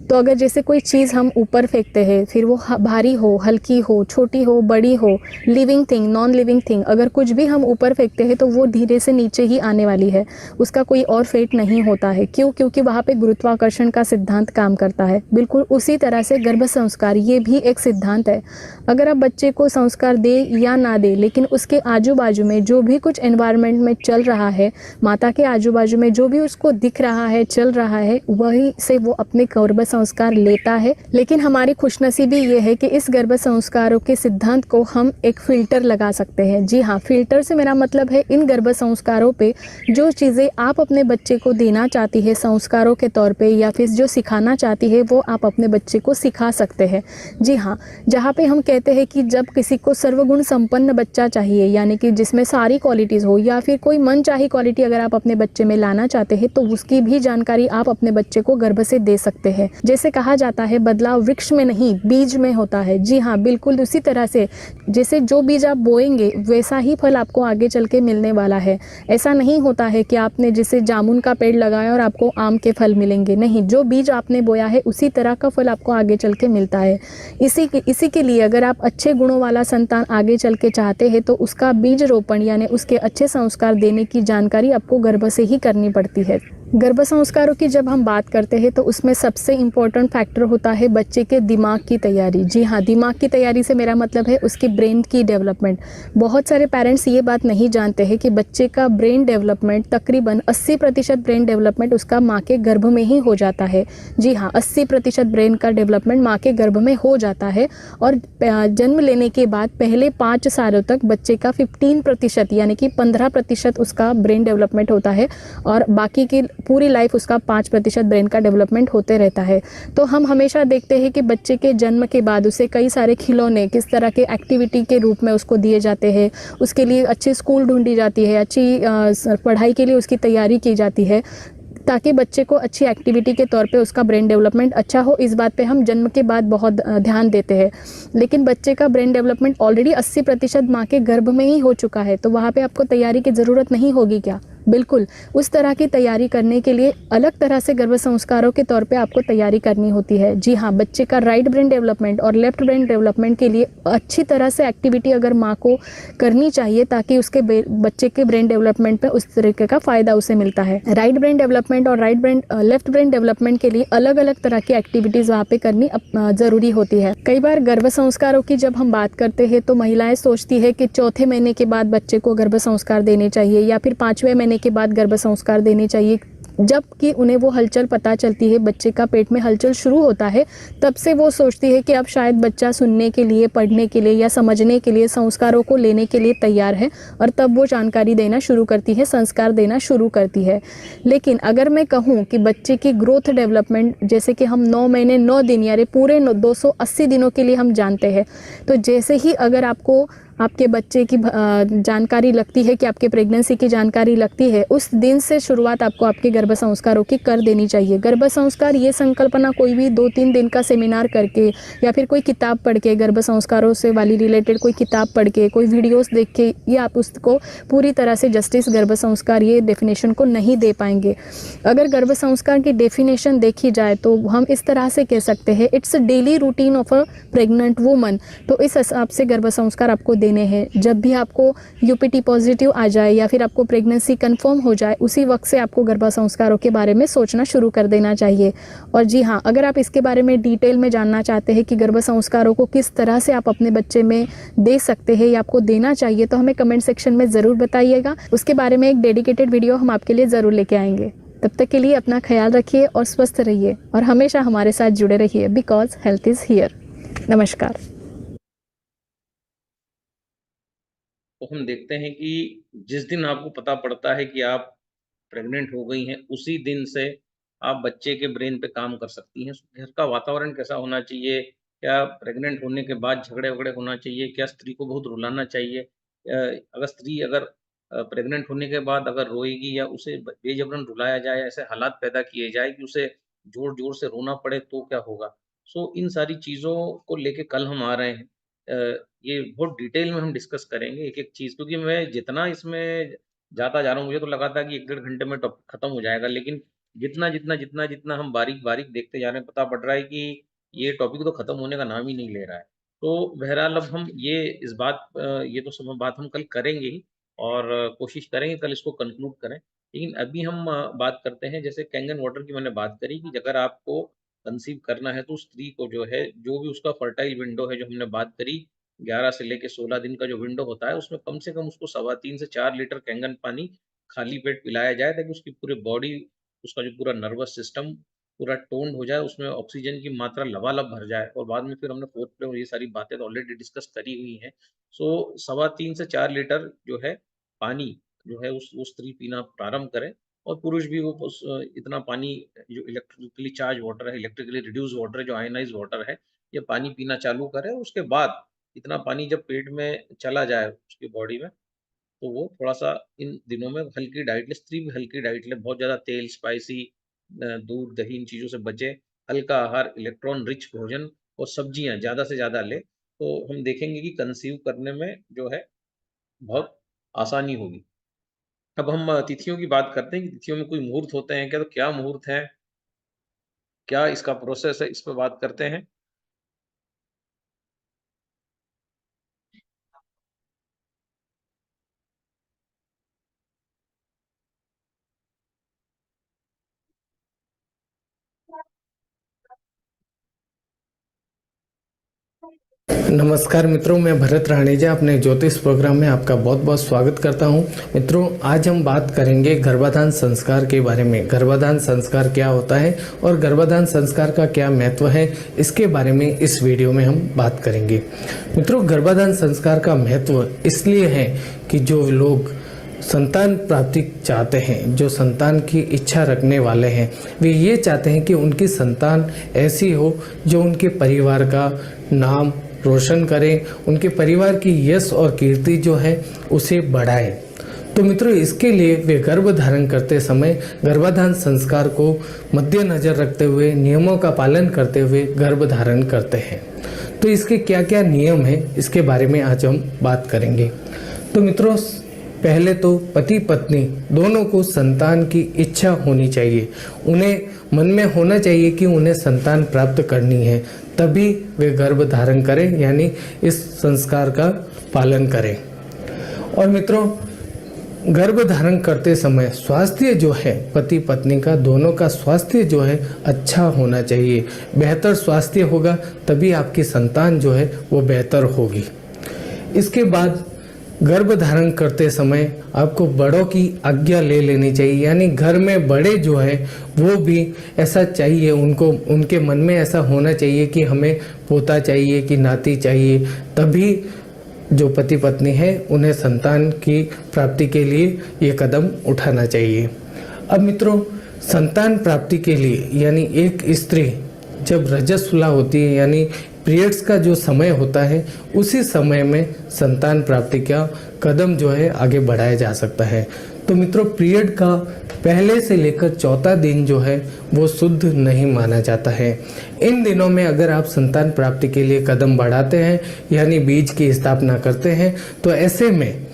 तो अगर जैसे कोई चीज़ हम ऊपर फेंकते हैं, फिर वो भारी हो, हल्की हो, छोटी हो, बड़ी हो, living thing, non living thing, अगर कुछ भी हम ऊपर फेंकते हैं तो वो धीरे से नीचे ही आने वाली है, उसका कोई और फेट नहीं होता है। क्यों? क्योंकि वहाँ पे गुरुत्वाकर्षण का सिद्धांत काम करता है। बिल्कुल उसी तरह से गर्भ संस्कार ये भी एक सिद्धांत है। अगर आप बच्चे को संस्कार दे या ना दे, लेकिन उसके आजू बाजू में जो भी कुछ एनवायरनमेंट में चल रहा है, माता के आजू बाजू में जो भी उसको दिख रहा है, चल रहा है, वही से वो अपने गर्भ संस्कार लेता है। लेकिन हमारी खुशनसीबी ये है कि इस गर्भ संस्कारों के सिद्धांत को हम एक फिल्टर लगा सकते हैं। जी हाँ, फिल्टर से मेरा मतलब है इन गर्भ संस्कारों पे जो चीज़ें आप अपने बच्चे को देना चाहती है संस्कारों के तौर पे, या फिर जो सिखाना चाहती है वो आप अपने बच्चे को सिखा सकते हैं। जी हाँ, जहाँ पे हम कहते हैं कि जब किसी को सर्वगुण संपन्न बच्चा चाहिए, यानी कि जिसमें सारी क्वालिटीज़ हो, या फिर कोई मनचाही क्वालिटी अगर आप अपने बच्चे में लाना चाहते हैं तो उसकी भी जानकारी आप अपने बच्चे को गर्भ से दे सकते हैं। जैसे कहा जाता है बदलाव वृक्ष में नहीं बीज में होता है। जी हाँ, बिल्कुल उसी तरह से जैसे जो बीज आप बोएंगे वैसा ही फल आपको आगे चल के मिलने वाला है। ऐसा नहीं होता है कि आपने जैसे जामुन का पेड़ लगाया और आपको आम के फल मिलेंगे, नहीं, जो बीज आपने बोया है उसी तरह का फल आपको आगे चल के मिलता है। इसी के लिए अगर आप अच्छे गुणों वाला संतान आगे चल के चाहते हैं तो उसका बीज रोपण यानी उसके अच्छे संस्कार देने की जानकारी आपको गर्भ से ही करनी पड़ती है। गर्भ संस्कारों की जब हम बात करते हैं तो उसमें सबसे इम्पोर्टेंट फैक्टर होता है बच्चे के दिमाग की तैयारी। जी हाँ, दिमाग की तैयारी से मेरा मतलब है उसकी ब्रेन की डेवलपमेंट। बहुत सारे पेरेंट्स ये बात नहीं जानते हैं कि बच्चे का ब्रेन डेवलपमेंट तकरीबन 80% ब्रेन डेवलपमेंट उसका माँ के गर्भ में ही हो जाता है। जी हाँ, 80% ब्रेन का डेवलपमेंट माँ के गर्भ में हो जाता है, और जन्म लेने के बाद पहले 5 सालों तक बच्चे का 15% यानी कि 15% उसका ब्रेन डेवलपमेंट होता है, और बाकी की पूरी लाइफ उसका 5% ब्रेन का डेवलपमेंट होते रहता है। तो हम हमेशा देखते हैं कि बच्चे के जन्म के बाद उसे कई सारे खिलौने किस तरह के एक्टिविटी के रूप में उसको दिए जाते हैं, उसके लिए अच्छी स्कूल ढूंढी जाती है, अच्छी पढ़ाई के लिए उसकी तैयारी की जाती है, ताकि बच्चे को अच्छी एक्टिविटी के तौर पे उसका ब्रेन डेवलपमेंट अच्छा हो। इस बात पे हम जन्म के बाद बहुत ध्यान देते हैं, लेकिन बच्चे का ब्रेन डेवलपमेंट ऑलरेडी 80% माँ के गर्भ में ही हो चुका है, तो वहाँ पे आपको तैयारी की ज़रूरत नहीं होगी क्या? बिल्कुल, उस तरह की तैयारी करने के लिए अलग तरह से गर्भ संस्कारों के तौर पे आपको तैयारी करनी होती है। जी हाँ, बच्चे का राइट ब्रेन डेवलपमेंट और लेफ्ट ब्रेन डेवलपमेंट के लिए अच्छी तरह से एक्टिविटी अगर माँ को करनी चाहिए ताकि उसके बच्चे के ब्रेन डेवलपमेंट पे उस तरीके का फ़ायदा उसे मिलता है। राइट ब्रेन डेवलपमेंट और लेफ्ट ब्रेन डेवलपमेंट के लिए अलग अलग तरह की एक्टिविटीज़ वहाँ पे करनी ज़रूरी होती है। कई बार गर्भ संस्कारों की जब हम बात करते हैं तो महिलाएं सोचती है कि चौथे महीने के बाद बच्चे को गर्भ संस्कार देने चाहिए, या फिर 5वें महीने के बाद गर्भ संस्कार देने चाहिए। जबकि उन्हें वो हलचल पता चलती है, बच्चे का पेट में हलचल शुरू होता है, तब से वो सोचती है कि अब शायद बच्चा सुनने के लिए, पढ़ने के लिए या समझने के लिए, संस्कारों को लेने के लिए तैयार है, और तब वो जानकारी देना शुरू करती है, संस्कार देना शुरू करती है। लेकिन अगर मैं कहूँ कि बच्चे की ग्रोथ डेवलपमेंट जैसे कि हम 9 महीने 9 दिन यानी पूरे 280 दिनों के लिए हम जानते हैं, तो जैसे ही अगर आपको आपके बच्चे की जानकारी लगती है कि आपके प्रेगनेंसी की जानकारी लगती है, उस दिन से शुरुआत आपको आपके गर्भ संस्कारों की कर देनी चाहिए। गर्भ संस्कार ये संकल्पना कोई भी 2-3 दिन का सेमिनार करके या फिर कोई किताब पढ़ के, गर्भ संस्कारों से वाली रिलेटेड कोई किताब पढ़ के, कोई वीडियोस देख के, ये आप उसको पूरी तरह से जस्टिस गर्भ संस्कार ये डेफिनेशन को नहीं दे पाएंगे। अगर गर्भ संस्कार की डेफिनेशन देखी जाए तो हम इस तरह से कह सकते हैं, it's daily routine of a pregnant woman. तो इस हिसाब से गर्भ संस्कार आपको देने हैं। जब भी आपको यूपीटी पॉजिटिव आ जाए या फिर आपको प्रेगनेंसी कंफर्म हो जाए, उसी वक्त से आपको गर्भ संस्कारों के बारे में सोचना शुरू कर देना चाहिए। और जी हाँ, अगर आप इसके बारे में डिटेल में जानना चाहते हैं कि गर्भ संस्कारों को किस तरह से आप अपने बच्चे में दे सकते हैं या आपको देना चाहिए, तो हमें कमेंट सेक्शन में ज़रूर बताइएगा। उसके बारे में एक डेडिकेटेड वीडियो हम आपके लिए ज़रूर लेके आएंगे। तब तक के लिए अपना ख्याल रखिए और स्वस्थ रहिए और हमेशा हमारे साथ जुड़े रहिए, बिकॉज हेल्थ इज़ हियर। नमस्कार। तो हम देखते हैं कि जिस दिन आपको पता पड़ता है कि आप प्रेग्नेंट हो गई हैं, उसी दिन से आप बच्चे के ब्रेन पे काम कर सकती हैं। घर का वातावरण कैसा होना चाहिए? क्या प्रेग्नेंट होने के बाद झगड़े-वगड़े होना चाहिए? क्या स्त्री को बहुत रुलाना चाहिए? अगर स्त्री प्रेग्नेंट होने के बाद अगर रोएगी या उसे बेजबरन रुलाया जाए, ऐसे हालात पैदा किए जाए कि उसे ज़ोर-ज़ोर से रोना पड़े तो क्या होगा? सो इन सारी चीज़ों को लेके कल हम आ रहे हैं। ये बहुत डिटेल में हम डिस्कस करेंगे एक-एक चीज़, क्योंकि मैं जितना इसमें जाता जा रहा हूँ, मुझे तो लगा था कि 1 डेढ़ घंटे में टॉपिक खत्म हो जाएगा, लेकिन जितना हम बारीक-बारीक देखते जा रहे हैं, पता पड़ रहा है कि ये टॉपिक तो खत्म होने का नाम ही नहीं ले रहा है। तो बहरहाल अब हम ये तो सब बात हम कल करेंगे ही और कोशिश करेंगे कल इसको कंक्लूड करें। लेकिन अभी हम बात करते हैं, जैसे कैंगन वाटर की मैंने बात करी कि अगर आपको कंसीव करना है तो स्त्री को जो है, जो भी उसका फर्टाइल विंडो है, जो हमने बात करी 11 से लेके 16 दिन का जो विंडो होता है, उसमें कम से कम उसको 3.25 से 4 लीटर कैंगन पानी खाली पेट पिलाया जाए, ताकि उसकी पूरी बॉडी, उसका जो पूरा नर्वस सिस्टम पूरा टोन्ड हो जाए, उसमें ऑक्सीजन की मात्रा लबालब भर जाए। और बाद में फिर हमने फोर्थ पे, और ये सारी बातें तो ऑलरेडी डिस्कस करी हुई हैं। सो 3.25 से 4 लीटर जो है पानी जो है वो स्त्री पीना प्रारंभ करे, और पुरुष भी इतना पानी, जो इलेक्ट्रिकली चार्ज वाटर है, इलेक्ट्रिकली रिड्यूस वाटर है, जो आयनाइज वाटर है, ये पानी पीना चालू करे। और उसके बाद इतना पानी जब पेट में चला जाए उसकी बॉडी में, तो वो थोड़ा-सा इन दिनों में हल्की डाइट ले, स्त्री भी हल्की डाइट ले, बहुत ज़्यादा तेल, स्पाइसी दूध, दही इन चीज़ों से बचे, हल्का आहार, इलेक्ट्रॉन रिच भोजन और सब्जियाँ ज़्यादा से ज़्यादा ले, तो हम देखेंगे कि कंसीव करने में जो है बहुत आसानी होगी। अब हम तिथियों की बात करते हैं कि तिथियों में कोई मुहूर्त होते हैं क्या? तो क्या मुहूर्त हैं? क्या इसका प्रोसेस है? इस पे बात करते हैं। नमस्कार मित्रों, मैं भरत राणेजा अपने ज्योतिष प्रोग्राम में आपका बहुत बहुत स्वागत करता हूं। मित्रों, आज हम बात करेंगे गर्भाधान संस्कार के बारे में। गर्भाधान संस्कार क्या होता है और गर्भाधान संस्कार का क्या महत्व है, इसके बारे में इस वीडियो में हम बात करेंगे। मित्रों, गर्भाधान संस्कार का महत्व इसलिए है कि जो लोग संतान प्राप्ति चाहते हैं, जो संतान की इच्छा रखने वाले हैं, वे ये चाहते हैं कि उनकी संतान ऐसी हो जो उनके परिवार का नाम रोशन करें, उनके परिवार की यश और कीर्ति जो है उसे बढ़ाए। तो मित्रों, इसके लिए वे गर्भ धारण करते समय गर्भाधान संस्कार को मद्देनजर रखते हुए, नियमों का पालन करते हुए गर्भ धारण करते हैं। तो इसके क्या क्या नियम हैं, इसके बारे में आज हम बात करेंगे। तो मित्रों, पहले तो पति पत्नी दोनों को संतान की इच्छा होनी चाहिए। उन्हें मन में होना चाहिए कि उन्हें संतान प्राप्त करनी है, तभी वे गर्भ धारण करें, यानी इस संस्कार का पालन करें। और मित्रों, गर्भ धारण करते समय स्वास्थ्य जो है, पति पत्नी का दोनों का स्वास्थ्य जो है अच्छा होना चाहिए। बेहतर स्वास्थ्य होगा तभी आपकी संतान जो है वो बेहतर होगी। इसके बाद गर्भ धारण करते समय आपको बड़ों की आज्ञा ले लेनी चाहिए, यानी घर में बड़े जो है वो भी ऐसा चाहिए, उनको उनके मन में ऐसा होना चाहिए कि हमें पोता चाहिए कि नाती चाहिए, तभी जो पति पत्नी है उन्हें संतान की प्राप्ति के लिए ये कदम उठाना चाहिए। अब मित्रों, संतान प्राप्ति के लिए, यानी एक स्त्री जब रजस्वला होती है, यानी पीरियड्स का जो समय होता है, उसी समय में संतान प्राप्ति का कदम जो है आगे बढ़ाया जा सकता है। तो मित्रों, पीरियड का पहले से लेकर चौथा दिन जो है वो शुद्ध नहीं माना जाता है। इन दिनों में अगर आप संतान प्राप्ति के लिए कदम बढ़ाते हैं, यानी बीज की स्थापना करते हैं, तो ऐसे में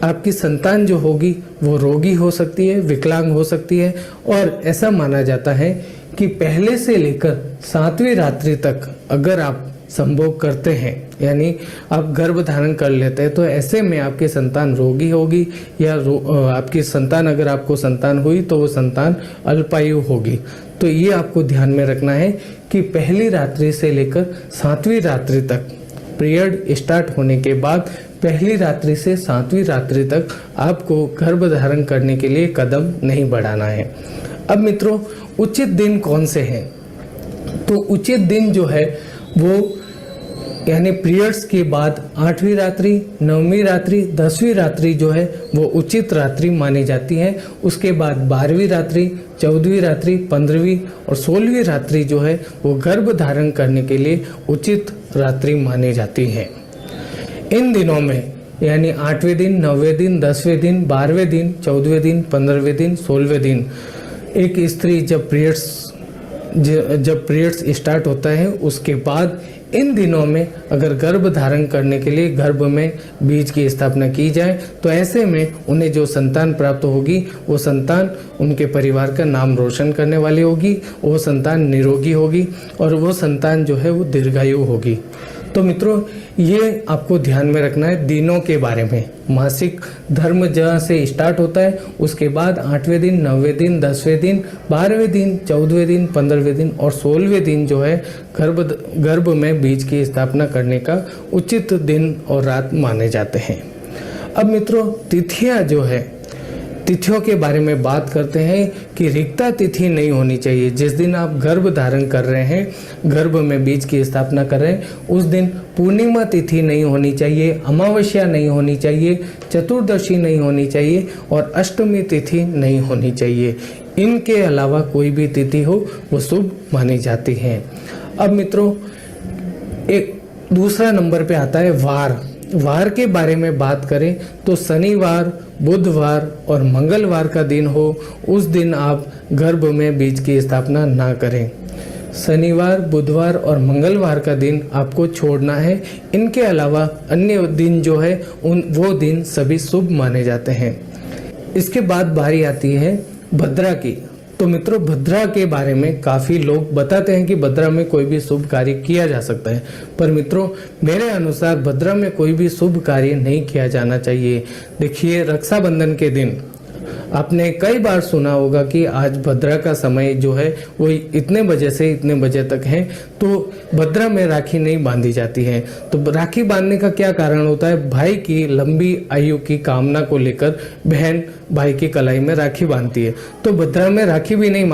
आपकी संतान जो होगी वो रोगी हो सकती है, विकलांग हो सकती है। और ऐसा माना जाता है कि पहले से लेकर 7वीं रात्रि तक अगर आप संभोग करते हैं, यानी आप गर्भ धारण कर लेते हैं, तो ऐसे में आपकी संतान रोगी होगी, या आपकी संतान, अगर आपको संतान हुई तो वो संतान अल्पायु होगी। तो ये आपको ध्यान में रखना है कि पहली रात्रि से लेकर 7वीं रात्रि तक, पीरियड स्टार्ट होने के बाद पहली रात्रि से 7वीं रात्रि तक आपको गर्भ धारण करने के लिए कदम नहीं बढ़ाना है। अब मित्रों, उचित दिन कौन से हैं? तो उचित दिन जो है वो यानी पीरियड्स के बाद 8वीं रात्रि, 9वीं रात्रि, 10वीं रात्रि जो है वो उचित रात्रि मानी जाती है। उसके बाद 12वीं रात्रि, 14वीं रात्रि, 15वीं और 16वीं रात्रि जो है वो गर्भ धारण करने के लिए उचित रात्रि मानी जाती है। इन दिनों में यानी 8वें दिन, 9वें दिन, 10वें दिन, 12वें दिन, 14वें दिन, 15वें दिन, 16वें दिन एक स्त्री जब पीरियड्स स्टार्ट होता है उसके बाद इन दिनों में अगर गर्भ धारण करने के लिए गर्भ में बीज की स्थापना की जाए तो ऐसे में उन्हें जो संतान प्राप्त होगी वो संतान उनके परिवार का नाम रोशन करने वाली होगी, वो संतान निरोगी होगी और वो संतान जो है वो दीर्घायु होगी। तो मित्रों, ये आपको ध्यान में रखना है दिनों के बारे में। मासिक धर्म जहाँ से स्टार्ट होता है उसके बाद 8वें दिन, 9वें दिन, 10वें दिन, 12वें दिन, 14वें दिन, 15वें दिन और 16वें दिन जो है गर्भ में बीज की स्थापना करने का उचित दिन और रात माने जाते हैं। अब मित्रों, तिथियां जो है, तिथियों के बारे में बात करते हैं कि रिक्ता तिथि नहीं होनी चाहिए। जिस दिन आप गर्भ धारण कर रहे हैं, गर्भ में बीज की स्थापना कर रहे हैं, उस दिन पूर्णिमा तिथि नहीं होनी चाहिए, अमावस्या नहीं होनी चाहिए, चतुर्दशी नहीं होनी चाहिए और अष्टमी तिथि नहीं होनी चाहिए। इनके अलावा कोई भी तिथि हो वो शुभ मानी जाती है। अब मित्रों, एक दूसरा नंबर पे आता है वार। वार के बारे में बात करें तो शनिवार, बुधवार और मंगलवार का दिन हो उस दिन आप गर्भ में बीज की स्थापना ना करें। शनिवार, बुधवार और मंगलवार का दिन आपको छोड़ना है। इनके अलावा अन्य दिन जो है वो दिन सभी शुभ माने जाते हैं। इसके बाद बारी आती है भद्रा की। तो मित्रों, भद्रा के बारे में काफ़ी लोग बताते हैं कि भद्रा में कोई भी शुभ कार्य किया जा सकता है, पर मित्रों मेरे अनुसार भद्रा में कोई भी शुभ कार्य नहीं किया जाना चाहिए। देखिए, रक्षाबंधन के दिन आपने कई बार सुना होगा कि आज भद्रा का समय जो है वो इतने बजे से इतने बजे तक है, तो भद्रा में राखी नहीं बांधी जाती है। तो राखी बांधने का क्या कारण होता है? भाई की लंबी आयु की कामना को लेकर बहन भाई की कलाई में राखी बांधती है। तो भद्रा में राखी भी नहीं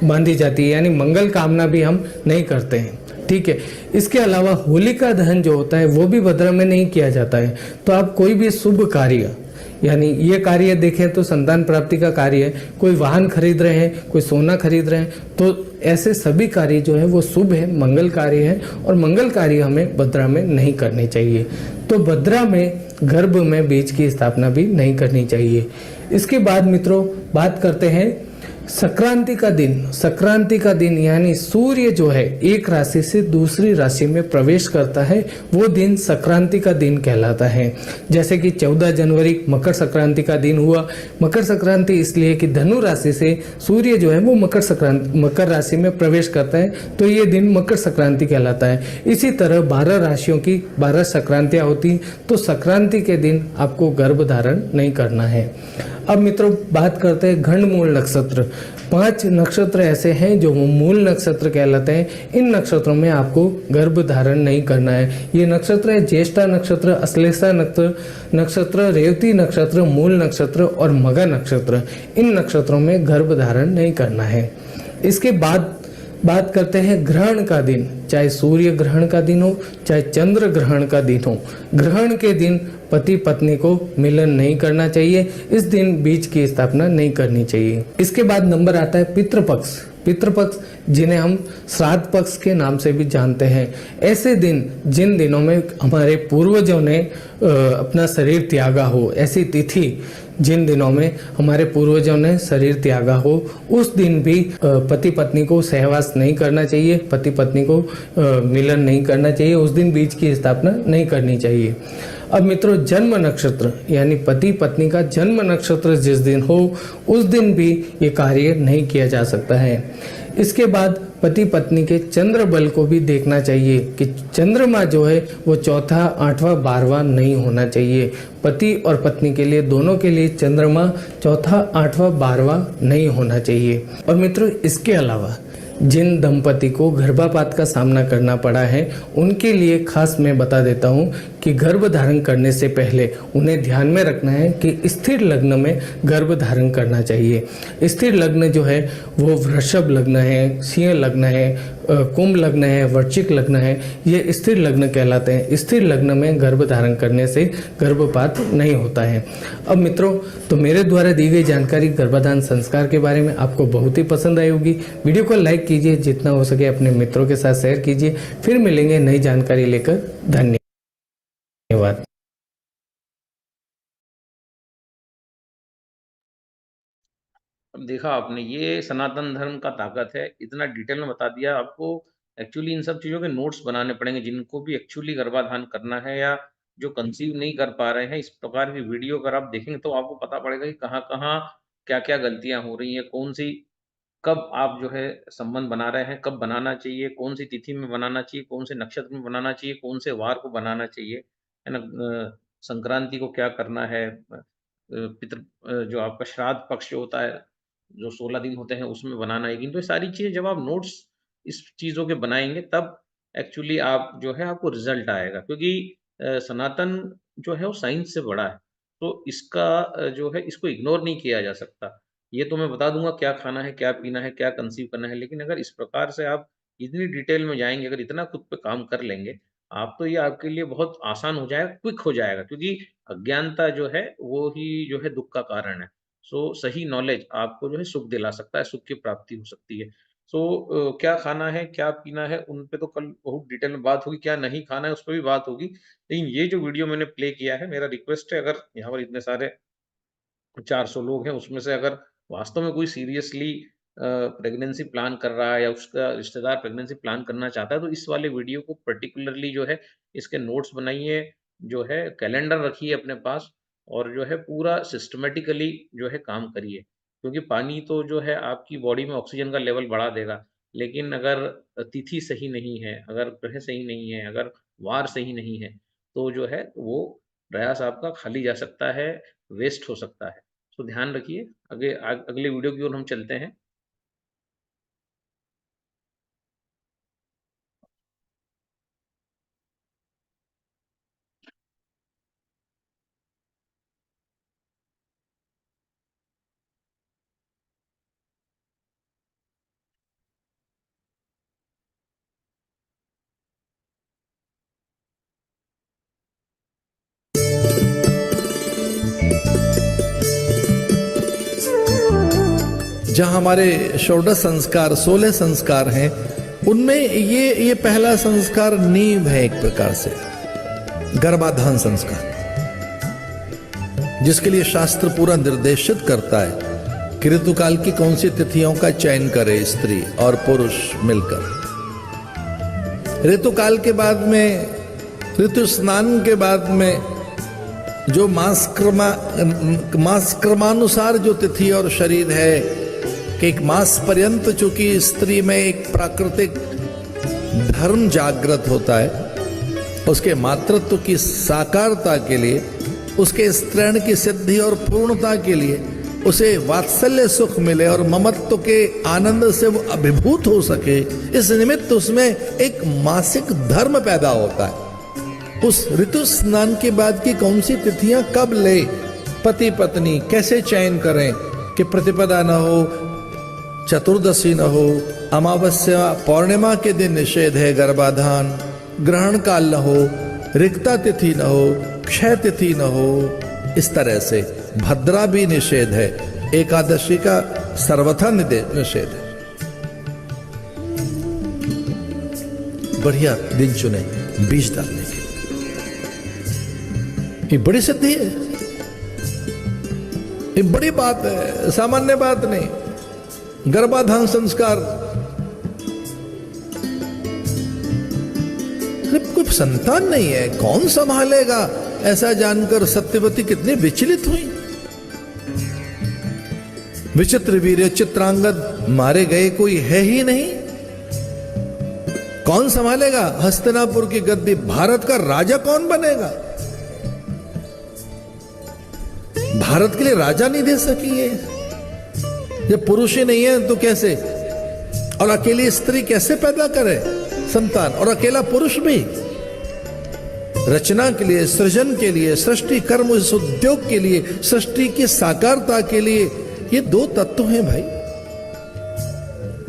बांधी जाती है, यानी मंगल कामना भी हम नहीं करते हैं। ठीक है। इसके अलावा होलिका दहन जो होता है वो भी भद्रा में नहीं किया जाता है। तो आप कोई भी शुभ कार्य, यानी ये कार्य देखें तो संतान प्राप्ति का कार्य है, कोई वाहन खरीद रहे हैं, कोई सोना खरीद रहे हैं, तो ऐसे सभी कार्य जो है वो शुभ है, मंगल कार्य है और मंगल कार्य हमें भद्रा में नहीं करने चाहिए। तो भद्रा में गर्भ में बीज की स्थापना भी नहीं करनी चाहिए। इसके बाद मित्रों बात करते हैं संक्रांति का दिन। संक्रांति का दिन यानी सूर्य जो है एक राशि से दूसरी राशि में प्रवेश करता है, वो दिन संक्रांति का दिन कहलाता है। जैसे कि 14 जनवरी मकर संक्रांति का दिन हुआ। मकर संक्रांति इसलिए कि धनु राशि से सूर्य जो है वो मकर राशि में प्रवेश करता है, तो ये दिन मकर संक्रांति कहलाता है। इसी तरह 12 राशियों की 12 संक्रांतियां होती, तो संक्रांति के दिन आपको गर्भ धारण नहीं करना है। अब मित्रों बात करते हैं घंडमूल नक्षत्र। 5 नक्षत्र ऐसे हैं जो मूल नक्षत्र कहलाते हैं। इन नक्षत्रों में आपको गर्भ धारण नहीं करना है। ये नक्षत्र है ज्येष्ठा नक्षत्र, अश्लेषा नक्षत्र, रेवती नक्षत्र, मूल नक्षत्र और मघा नक्षत्र। इन नक्षत्रों में गर्भ धारण नहीं करना है। इसके बाद बात करते हैं ग्रहण का दिन। चाहे सूर्य ग्रहण का दिन हो, चाहे चंद्र ग्रहण का दिन हो, ग्रहण के दिन पति पत्नी को मिलन नहीं करना चाहिए। इस दिन बीज की स्थापना नहीं करनी चाहिए। इसके बाद नंबर आता है पितृपक्ष। पितृपक्ष जिन्हें हम श्राद्ध पक्ष के नाम से भी जानते हैं। ऐसे दिन जिन दिनों में हमारे पूर्वजों ने अपना शरीर त्यागा हो, ऐसी तिथि जिन दिनों में हमारे पूर्वजों ने शरीर त्यागा हो, उस दिन भी पति पत्नी को सहवास नहीं करना चाहिए, पति पत्नी को मिलन नहीं करना चाहिए। उस दिन बीज की स्थापना नहीं करनी चाहिए। अब मित्रों जन्म नक्षत्र यानी पति पत्नी का जन्म नक्षत्र जिस दिन हो उस दिन भी ये कार्य नहीं किया जा सकता है। इसके बाद पति पत्नी के चंद्र बल को भी देखना चाहिए कि चंद्रमा जो है वो चौथा, 8वां, 12वां नहीं होना चाहिए। पति और पत्नी के लिए दोनों के लिए चंद्रमा चौथा, 8वां, 12वां नहीं होना चाहिए। और मित्रों इसके अलावा जिन दंपति को गर्भपात का सामना करना पड़ा है उनके लिए खास मैं बता देता हूं कि गर्भ धारण करने से पहले उन्हें ध्यान में रखना है कि स्थिर लग्न में गर्भ धारण करना चाहिए। स्थिर लग्न जो है वो वृषभ लग्न है, सिंह लग्न है, कुंभ लग्न है, वृश्चिक लग्न है, ये स्थिर लग्न कहलाते हैं। स्थिर लग्न में गर्भ धारण करने से गर्भपात नहीं होता है। अब मित्रों, तो मेरे द्वारा दी गई जानकारी गर्भाधान संस्कार के बारे में आपको बहुत ही पसंद आई होगी। वीडियो को लाइक कीजिए, जितना हो सके अपने मित्रों के साथ शेयर कीजिए। फिर मिलेंगे नई जानकारी लेकर। धन्यवाद। अब देखा आपने, ये सनातन धर्म का ताकत है, इतना डिटेल में बता दिया आपको। एक्चुअली इन सब चीज़ों के नोट्स बनाने पड़ेंगे, जिनको भी एक्चुअली गर्भाधान करना है या जो कंसीव नहीं कर पा रहे हैं। इस प्रकार की वीडियो अगर आप देखेंगे तो आपको पता पड़ेगा कि कहाँ-कहाँ, क्या-क्या गलतियाँ हो रही हैं, कौन-सी कब आप जो है संबंध बना रहे हैं, कब बनाना चाहिए, कौन-सी तिथि में बनाना चाहिए, कौन से नक्षत्र में बनाना चाहिए, कौन से वार को बनाना चाहिए, है ना? संक्रांति को क्या करना है, जो आपका श्राद्ध पक्ष जो होता है, जो 16 दिन होते हैं उसमें बनाना है। किंतु ये सारी चीज़ें जब आप नोट्स इस चीज़ों के बनाएँगे तब एक्चुअली आप जो है आपको रिज़ल्ट आएगा, क्योंकि सनातन जो है वो साइंस से बड़ा है। तो इसका जो है इसको इग्नोर नहीं किया जा सकता। ये तो मैं बता दूँगा क्या खाना है, क्या पीना है, क्या कंसीव करना है, लेकिन अगर इस प्रकार से आप इतनी डिटेल में जाएँगे, अगर इतना खुद पे काम कर लेंगे, आप तो ये आपके लिए बहुत आसान हो जाएगा, क्विक हो जाएगा, क्योंकि अज्ञानता जो है वो ही जो है दुःख का कारण है। सो सही नॉलेज आपको जो है सुख दिला सकता है, सुख की प्राप्ति हो सकती है। सो क्या खाना है, क्या पीना है, उन पे तो कल बहुत डिटेल में बात होगी, क्या नहीं खाना है उस पे भी बात होगी। लेकिन ये जो वीडियो मैंने प्ले किया है, मेरा रिक्वेस्ट है, अगर यहाँ पर इतने सारे 400 लोग हैं, उसमें से अगर वास्तव में कोई सीरियसली प्रेगनेंसी प्लान कर रहा है या उसका रिश्तेदार प्रेगनेंसी प्लान करना चाहता है, तो इस वाले वीडियो को पर्टिकुलरली जो है इसके नोट्स बनाइए, जो है कैलेंडर रखिए अपने पास, और जो है पूरा सिस्टमैटिकली जो है काम करिए। क्योंकि पानी तो जो है आपकी बॉडी में ऑक्सीजन का लेवल बढ़ा देगा, लेकिन अगर तिथि सही नहीं है, अगर ग्रह सही नहीं है, अगर वार सही नहीं है, तो जो है वो प्रयास आपका खाली जा सकता है, वेस्ट हो सकता है। तो ध्यान रखिए। अगले वीडियो की ओर हम चलते हैं। जहाँ हमारे षोडश संस्कार 16 संस्कार हैं, उनमें ये पहला संस्कार नींव है, एक प्रकार से गर्भाधान संस्कार, जिसके लिए शास्त्र पूरा निर्देशित करता है कि ऋतुकाल की कौन सी तिथियों का चयन करे स्त्री और पुरुष मिलकर। ऋतुकाल के बाद में, ऋतु स्नान के बाद में जो मास क्रमानुसार जो तिथि और शरीर है कि एक मास पर्यंत चूंकि स्त्री में एक प्राकृतिक धर्म जागृत होता है, उसके मातृत्व की साकारता के लिए, उसके स्त्रीण की सिद्धि और पूर्णता के लिए, उसे वात्सल्य सुख मिले और ममत्व के आनंद से वो अभिभूत हो सके, इस निमित्त उसमें एक मासिक धर्म पैदा होता है। उस ऋतु स्नान के बाद की कौन सी तिथियां कब ले, पति पत्नी कैसे चयन करें कि प्रतिपदा न हो, चतुर्दशी न हो, अमावस्या पौर्णिमा के दिन निषेध है गर्भाधान, ग्रहण काल न हो, रिक्ता तिथि न हो, क्षय तिथि न हो, इस तरह से भद्रा भी निषेध है, एकादशी का सर्वथा निषेध है। बढ़िया दिन चुने बीज डालने के, ये बड़ी सिद्धि है, ये बड़ी बात है, सामान्य बात नहीं। गर्भाधान संस्कार, कोई संतान नहीं है, कौन संभालेगा, ऐसा जानकर सत्यवती कितनी विचलित हुई। विचित्र वीर्य चित्रांगद मारे गए, कोई है ही नहीं, कौन संभालेगा। हस्तिनापुर की गद्दी, भारत का राजा कौन बनेगा, भारत के लिए राजा नहीं दे सकी है, जब पुरुष ही नहीं है तो कैसे, और अकेली स्त्री कैसे पैदा करे संतान, और अकेला पुरुष भी। रचना के लिए, सृजन के लिए, सृष्टि कर्म इस उद्योग के लिए, सृष्टि की साकारता के लिए, ये दो तत्व हैं भाई,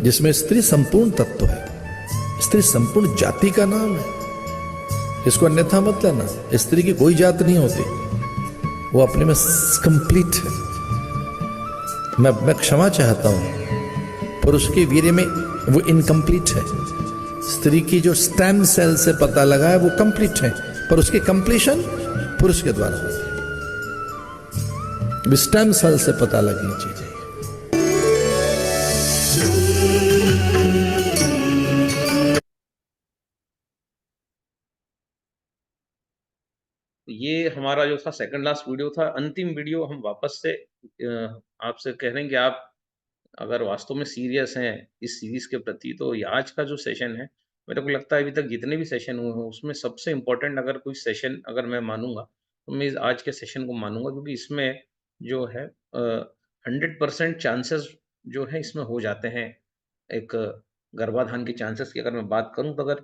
जिसमें स्त्री संपूर्ण तत्व है। स्त्री संपूर्ण जाति का नाम है, इसको अन्यथा मत लेना। स्त्री की कोई जात नहीं होती, वो अपने में कंप्लीट है। मैं क्षमा चाहता हूं, पुरुष के वीर्य में वो इनकम्प्लीट है। स्त्री की जो स्टेम सेल से पता लगा है वो कंप्लीट है, पर उसकी कंप्लीशन पुरुष के द्वारा होती है। स्टेम सेल से पता लगनी चीजें। ये हमारा जो था सेकंड लास्ट वीडियो था। अंतिम वीडियो हम वापस से आपसे कह रहे हैं कि आप अगर वास्तव में सीरियस हैं इस सीरीज के प्रति, तो ये आज का जो सेशन है, मेरे को लगता है अभी तक जितने भी सेशन हुए हैं उसमें सबसे इम्पोर्टेंट अगर कोई सेशन अगर मैं मानूंगा तो मैं आज के सेशन को मानूंगा, क्योंकि इसमें जो है 100% चांसेस जो है इसमें हो जाते हैं। एक गर्भाधान के चांसेस की अगर मैं बात करूं, तो अगर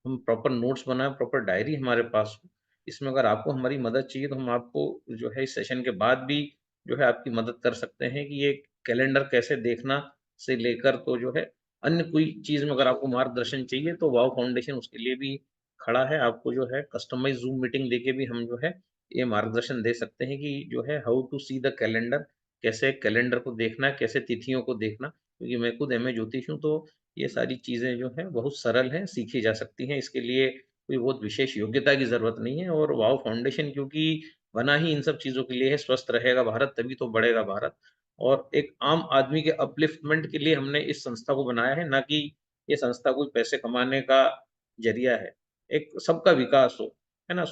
हम प्रॉपर नोट्स बनाए, प्रॉपर डायरी हमारे पास हो, इसमें अगर आपको हमारी मदद चाहिए तो हम आपको जो है इस सेशन के बाद भी जो है आपकी मदद कर सकते हैं कि ये कैलेंडर कैसे देखना से लेकर तो जो है अन्य कोई चीज़ में अगर आपको मार्गदर्शन चाहिए तो वाव फाउंडेशन उसके लिए भी खड़ा है। आपको जो है कस्टमाइज ज़ूम मीटिंग देके भी हम जो है ये मार्गदर्शन दे सकते हैं कि जो है how to see the calendar, कैसे कैलेंडर को देखना है, कैसे तिथियों को देखना। क्योंकि मैं खुद एमए ज्योतिष हूँ, तो ये सारी चीज़ें जो हैं बहुत सरल हैं, सीखी जा सकती हैं। इसके लिए कोई बहुत विशेष योग्यता की ज़रूरत नहीं है। और वाव फाउंडेशन क्योंकि बना ही इन सब चीज़ों के लिए है, स्वस्थ रहेगा भारत तभी तो बढ़ेगा भारत। और एक आम आदमी के अपलिफ्टमेंट के लिए हमने इस संस्था को बनाया है, ना कि ये संस्था कोई पैसे कमाने का ज़रिया है। एक सबका विकास हो, है ना?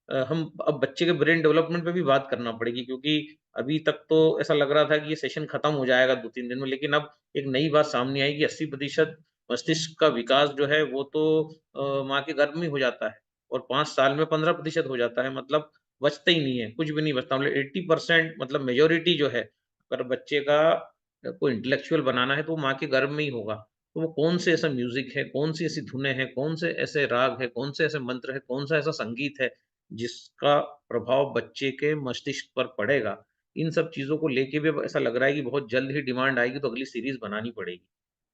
हम अब बच्चे के ब्रेन डेवलपमेंट पे भी बात करना पड़ेगी, क्योंकि अभी तक तो ऐसा लग रहा था कि ये सेशन खत्म हो जाएगा 2-3 दिन में, लेकिन अब एक नई बात सामने आई कि 80% मस्तिष्क का विकास जो है वो तो माँ के गर्भ में ही हो जाता है और 5 साल में 15% हो जाता है। मतलब बचता ही नहीं है, कुछ भी नहीं बचता। मतलब 80% मतलब मेजॉरिटी जो है, अगर बच्चे का को इंटेलेक्चुअल बनाना है तो वो माँ के गर्भ में ही होगा। तो वो कौन से ऐसा म्यूज़िक है, कौन सी ऐसी धुनें हैं, कौन से ऐसे राग हैं, कौन से ऐसे मंत्र हैं, कौन सा ऐसा संगीत है, जिसका प्रभाव बच्चे के मस्तिष्क पर पड़ेगा। इन सब चीज़ों को लेके भी अब ऐसा लग रहा है कि बहुत जल्द ही डिमांड आएगी, तो अगली सीरीज़ बनानी पड़ेगी।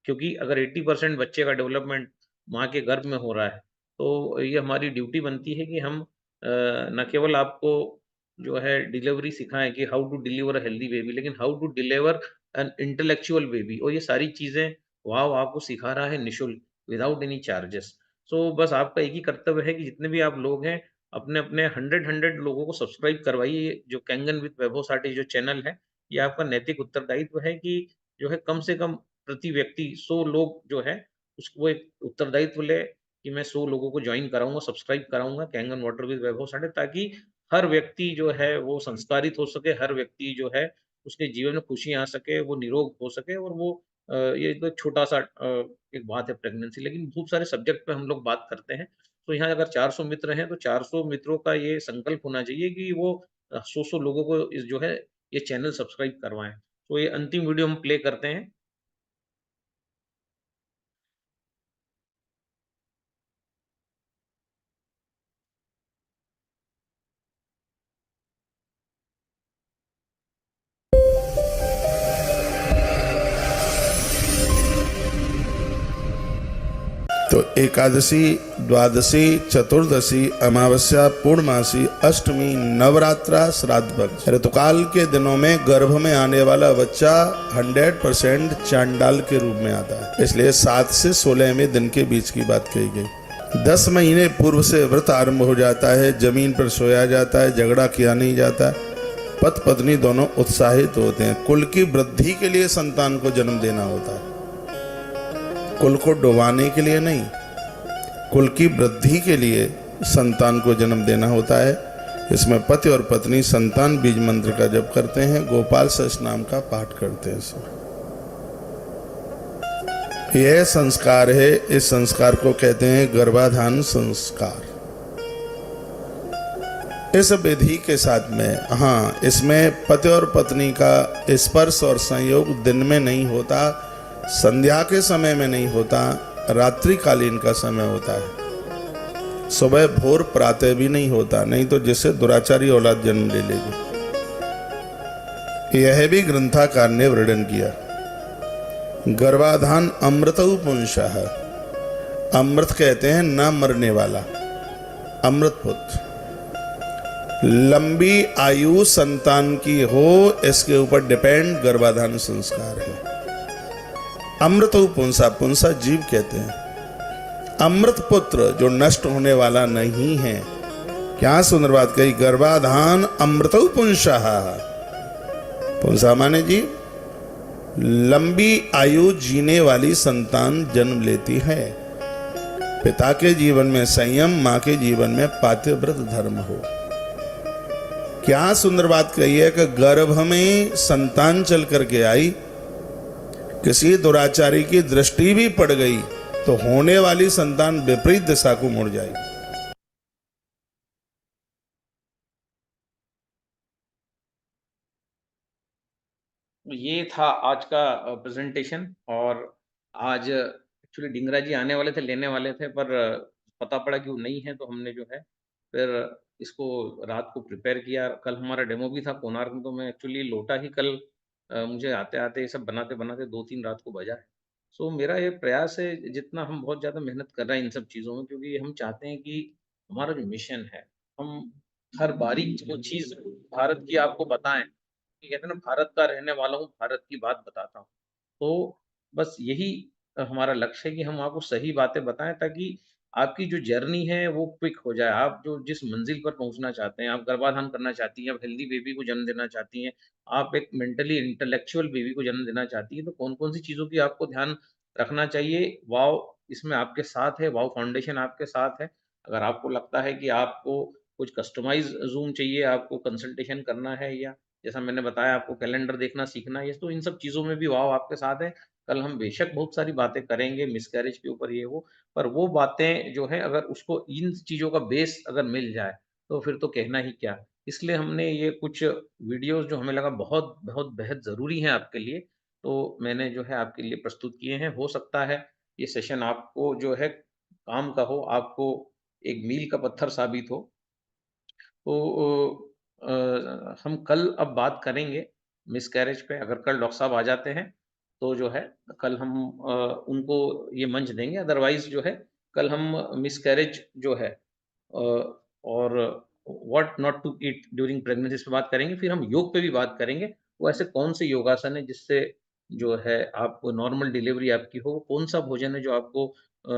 क्योंकि अगर 80% बच्चे का डेवलपमेंट माँ के गर्भ में हो रहा है, तो ये हमारी ड्यूटी बनती है कि हम न केवल आपको जो है डिलीवरी सिखाएँ कि how to deliver a healthy baby, लेकिन how to deliver an intellectual baby. और ये सारी चीज़ें वाव आपको सिखा रहा है निःशुल्क, विदाउट एनी चार्जेस। सो बस आपका एक ही कर्तव्य है कि जितने भी आप लोग हैं, अपने-अपने 100 लोगों को सब्सक्राइब करवाइए। ये जो कैंगन विद वैभव साठी जो चैनल है, ये आपका नैतिक उत्तरदायित्व है कि जो है कम से कम प्रति व्यक्ति 100 लोग जो है, उसको एक उत्तरदायित्व ले कि मैं 100 लोगों को जॉइन कराऊँगा, सब्सक्राइब कराऊँगा कैंगन वाटर विद वैभव साठी, ताकि हर व्यक्ति जो है वो संस्कारित हो सके, हर व्यक्ति जो है उसके जीवन में खुशियाँ आ सके, वो निरोग हो सके। और वो ये तो एक छोटा-सा एक बात है प्रेगनेंसी, लेकिन बहुत सारे सब्जेक्ट पे हम लोग बात करते हैं। तो यहाँ अगर 400 मित्र हैं, तो 400 मित्रों का ये संकल्प होना चाहिए कि वो 100-100 लोगों को इस जो है ये चैनल सब्सक्राइब करवाएँ। तो ये अंतिम वीडियो हम प्ले करते हैं। तो एकादशी, द्वादशी, चतुर्दशी, अमावस्या, पूर्णमासी, अष्टमी, नवरात्रा, श्राद्ध पक्ष, ऋतुकाल के दिनों में गर्भ में आने वाला बच्चा 100% चांडाल के रूप में आता है। इसलिए 7 से 16वें दिन के बीच की बात कही गई। 10 महीने पूर्व से व्रत आरंभ हो जाता है, जमीन पर सोया जाता है, झगड़ा किया नहीं जाता, पति पत्नी दोनों उत्साहित होते हैं। कुल की वृद्धि के लिए संतान को जन्म देना होता है, कुल को डुबाने के लिए नहीं, कुल की वृद्धि के लिए संतान को जन्म देना होता है। इसमें पति और पत्नी संतान बीज मंत्र का जप करते हैं, गोपाल सच नाम का पाठ करते हैं। इसमें यह संस्कार है, इस संस्कार को कहते हैं गर्भाधान संस्कार। इस विधि के साथ में हाँ, इसमें पति और पत्नी का स्पर्श और संयोग दिन में नहीं होता, संध्या के समय में नहीं होता, रात्रिकालीन का समय होता है। सुबह भोर प्रातः भी नहीं होता, नहीं तो जिससे दुराचारी औलाद जन्म ले लेगी। यह भी ग्रंथाकार ने वर्णन किया। गर्भाधान अमृतौ पुंसः, अमृत कहते हैं ना मरने वाला, अमृत पुत्र। लंबी आयु संतान की हो, इसके ऊपर डिपेंड गर्भाधान संस्कार है। अमृतौ पुंसा, पुंसा जीव कहते हैं। अमृत पुत्र जो नष्ट होने वाला नहीं है। क्या सुंदर बात कही, गर्भाधान अमृतौ पुंसः। पुंसा माने जीव, लंबी आयु जीने वाली संतान जन्म लेती है। पिता के जीवन में संयम, मां के जीवन में पातिव्रत धर्म हो। क्या सुंदर बात कही है कि गर्भ में संतान चल करके आई, किसी दुराचारी की दृष्टि भी पड़ गई तो होने वाली संतान विपरीत दिशा को मुड़ जाएगी। ये था आज का प्रेजेंटेशन। और आज एक्चुअली डिंगरा जी आने वाले थे, लेने वाले थे, पर पता पड़ा कि वो नहीं है, तो हमने जो है फिर इसको रात को प्रिपेयर किया। कल हमारा डेमो भी था कोणार्क में, तो मैं एक्चुअली लौटा ही कल, मुझे आते-आते ये सब बनाते-बनाते 2-3 रात को बजा है। सो मेरा ये प्रयास है, जितना हम बहुत ज़्यादा मेहनत कर रहे हैं इन सब चीज़ों में, क्योंकि हम चाहते हैं कि हमारा जो मिशन है, हम हर बारीक वो चीज़ भारत की आपको बताएँ। ये कहते हैं ना, भारत का रहने वाला हूँ, भारत की बात बताता हूँ। तो बस यही हमारा लक्ष्य है कि हम आपको सही बातें बताएँ, ताकि आपकी जो जर्नी है वो क्विक हो जाए। आप जो जिस मंज़िल पर पहुँचना चाहते हैं, आप गर्भाधान करना चाहती हैं, आप हेल्दी बेबी को जन्म देना चाहती हैं, आप एक मेंटली इंटेलेक्चुअल बेबी को जन्म देना चाहती हैं, तो कौन-कौन सी चीज़ों की आपको ध्यान रखना चाहिए। वाव इसमें आपके साथ है, वाव फाउंडेशन आपके साथ है। अगर आपको लगता है कि आपको कुछ कस्टमाइज़ ज़ूम चाहिए, आपको कंसल्टेशन करना है, या जैसा मैंने बताया आपको कैलेंडर देखना सीखना है, तो इन सब चीज़ों में भी वाव आपके साथ है। कल हम बेशक बहुत सारी बातें करेंगे मिसकैरेज के ऊपर, ये वो, पर वो बातें जो हैं, अगर उसको इन चीज़ों का बेस अगर मिल जाए, तो फिर तो कहना ही क्या। इसलिए हमने ये कुछ वीडियोज़ जो हमें लगा बहुत बहुत बेहद ज़रूरी हैं आपके लिए, तो मैंने जो है आपके लिए प्रस्तुत किए हैं। हो सकता है ये सेशन आपको जो है काम का हो, आपको एक मील का पत्थर साबित हो। तो हम कल अब बात करेंगे मिसकैरेज पे। अगर कल डॉक्टर साहब आ जाते हैं, तो जो है कल हम उनको ये मंच देंगे। अदरवाइज़ जो है कल हम मिसकैरेज जो है और what not to eat during pregnancy इस पे बात करेंगे। फिर हम योग पे भी बात करेंगे। वो ऐसे कौन से योगासन है जिससे जो है आपको नॉर्मल डिलीवरी आपकी हो, कौन-सा भोजन है जो आपको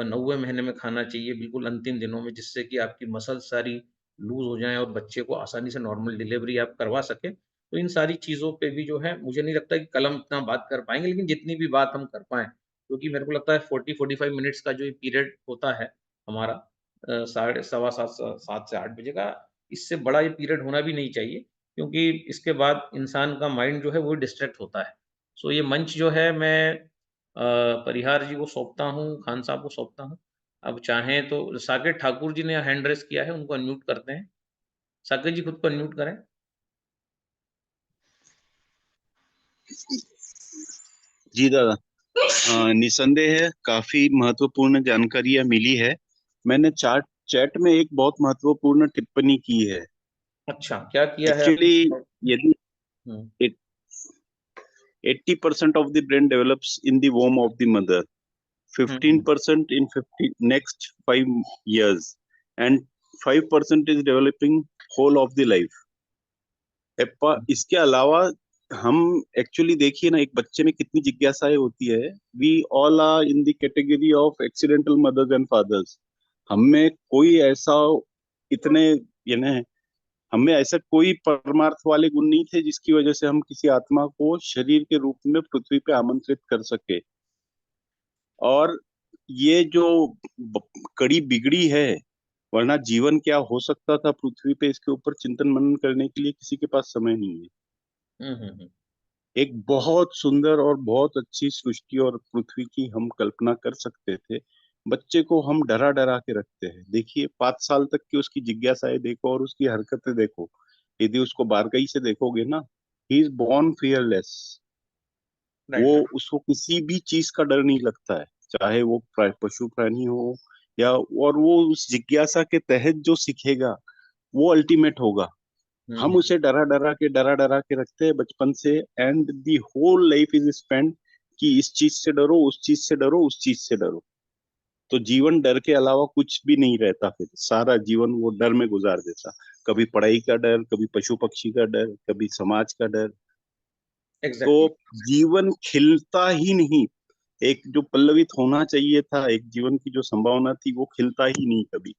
9वें महीने में खाना चाहिए, बिल्कुल अंतिम दिनों में, जिससे कि आपकी मसल्स सारी लूज़ हो जाएँ और बच्चे को आसानी से नॉर्मल डिलीवरी आप करवा सकें। तो इन सारी चीज़ों पे भी जो है मुझे नहीं लगता कि कल हम इतना बात कर पाएँगे, लेकिन जितनी भी बात हम कर पाएँ, क्योंकि मेरे को लगता है 40-45 मिनट्स का जो ये पीरियड होता है हमारा, साढ़े सवा 7 7 से 8 बजे का, इससे बड़ा ये पीरियड होना भी नहीं चाहिए, क्योंकि इसके बाद इंसान का माइंड जो है वो डिस्ट्रैक्ट होता है। सो ये मंच जो है मैं परिहार जी को सौंपता हूँ, खान साहब को सौंपता हूँ। अब चाहें तो साकेत ठाकुर जी ने हैंड रेज़ किया है, उनको अनम्यूट करते हैं। साकेत जी खुद को अनम्यूट करें। जी दादा, निसंदेह काफी महत्वपूर्ण जानकारियां मिली है। मैंने चैट में एक बहुत महत्वपूर्ण टिप्पणी की है। अच्छा, क्या किया है एक्चुअली आपने? यदि हुँ, 80% of the brain develops in the womb of the mother, hmm, hmm, 15% in 50 next 5 years, and 5% is developing whole of the life. हुँ, इसके अलावा हम एक्चुअली देखिए ना, एक बच्चे में कितनी जिज्ञासाएं होती है। We all are in the category of accidental mothers and fathers. हम में कोई ऐसा इतने यानी हमें ऐसा कोई परमार्थ वाले गुण नहीं थे जिसकी वजह से हम किसी आत्मा को शरीर के रूप में पृथ्वी पे आमंत्रित कर सके। और ये जो कड़ी बिगड़ी है, वरना जीवन क्या हो सकता था पृथ्वी पे, इसके ऊपर चिंतन मनन करने के लिए किसी के पास समय नहीं है। हुँ, हुँ, हुँ, एक बहुत सुंदर और बहुत अच्छी सृष्टि और पृथ्वी की हम कल्पना कर सकते थे। बच्चे को हम डरा डरा के रखते हैं। देखिए 5 साल तक की उसकी जिज्ञासाएं देखो और उसकी हरकतें देखो। यदि उसको बारकाई से देखोगे ना, ही इज बॉर्न फियरलेस। वो राइट, उसको किसी भी चीज का डर नहीं लगता है, चाहे वो पशु प्राणी हो या और वो उस जिज्ञासा के तहत जो सीखेगा वो अल्टीमेट होगा। हम उसे डरा डरा के रखते हैं बचपन से, and the whole life is spend कि इस चीज से डरो, उस चीज से डरो, उस चीज से डरो। तो जीवन डर के अलावा कुछ भी नहीं रहता, फिर सारा जीवन वो डर में गुजार देता। कभी पढ़ाई का डर, कभी पशु पक्षी का डर, कभी समाज का डर। तो जीवन खिलता ही नहीं, एक जो पल्लवित होना चाहिए था, एक जीवन की जो संभावना थी, वो खिलता ही नहीं कभी।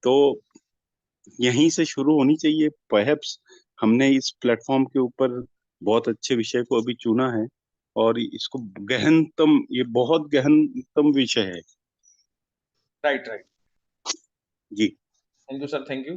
तो यहीं से शुरू होनी चाहिए। परहैप्स हमने इस प्लेटफॉर्म के ऊपर बहुत अच्छे विषय को अभी चुना है, और इसको गहनतम, ये बहुत गहनतम विषय है। Right right. जी thank you sir, thank you.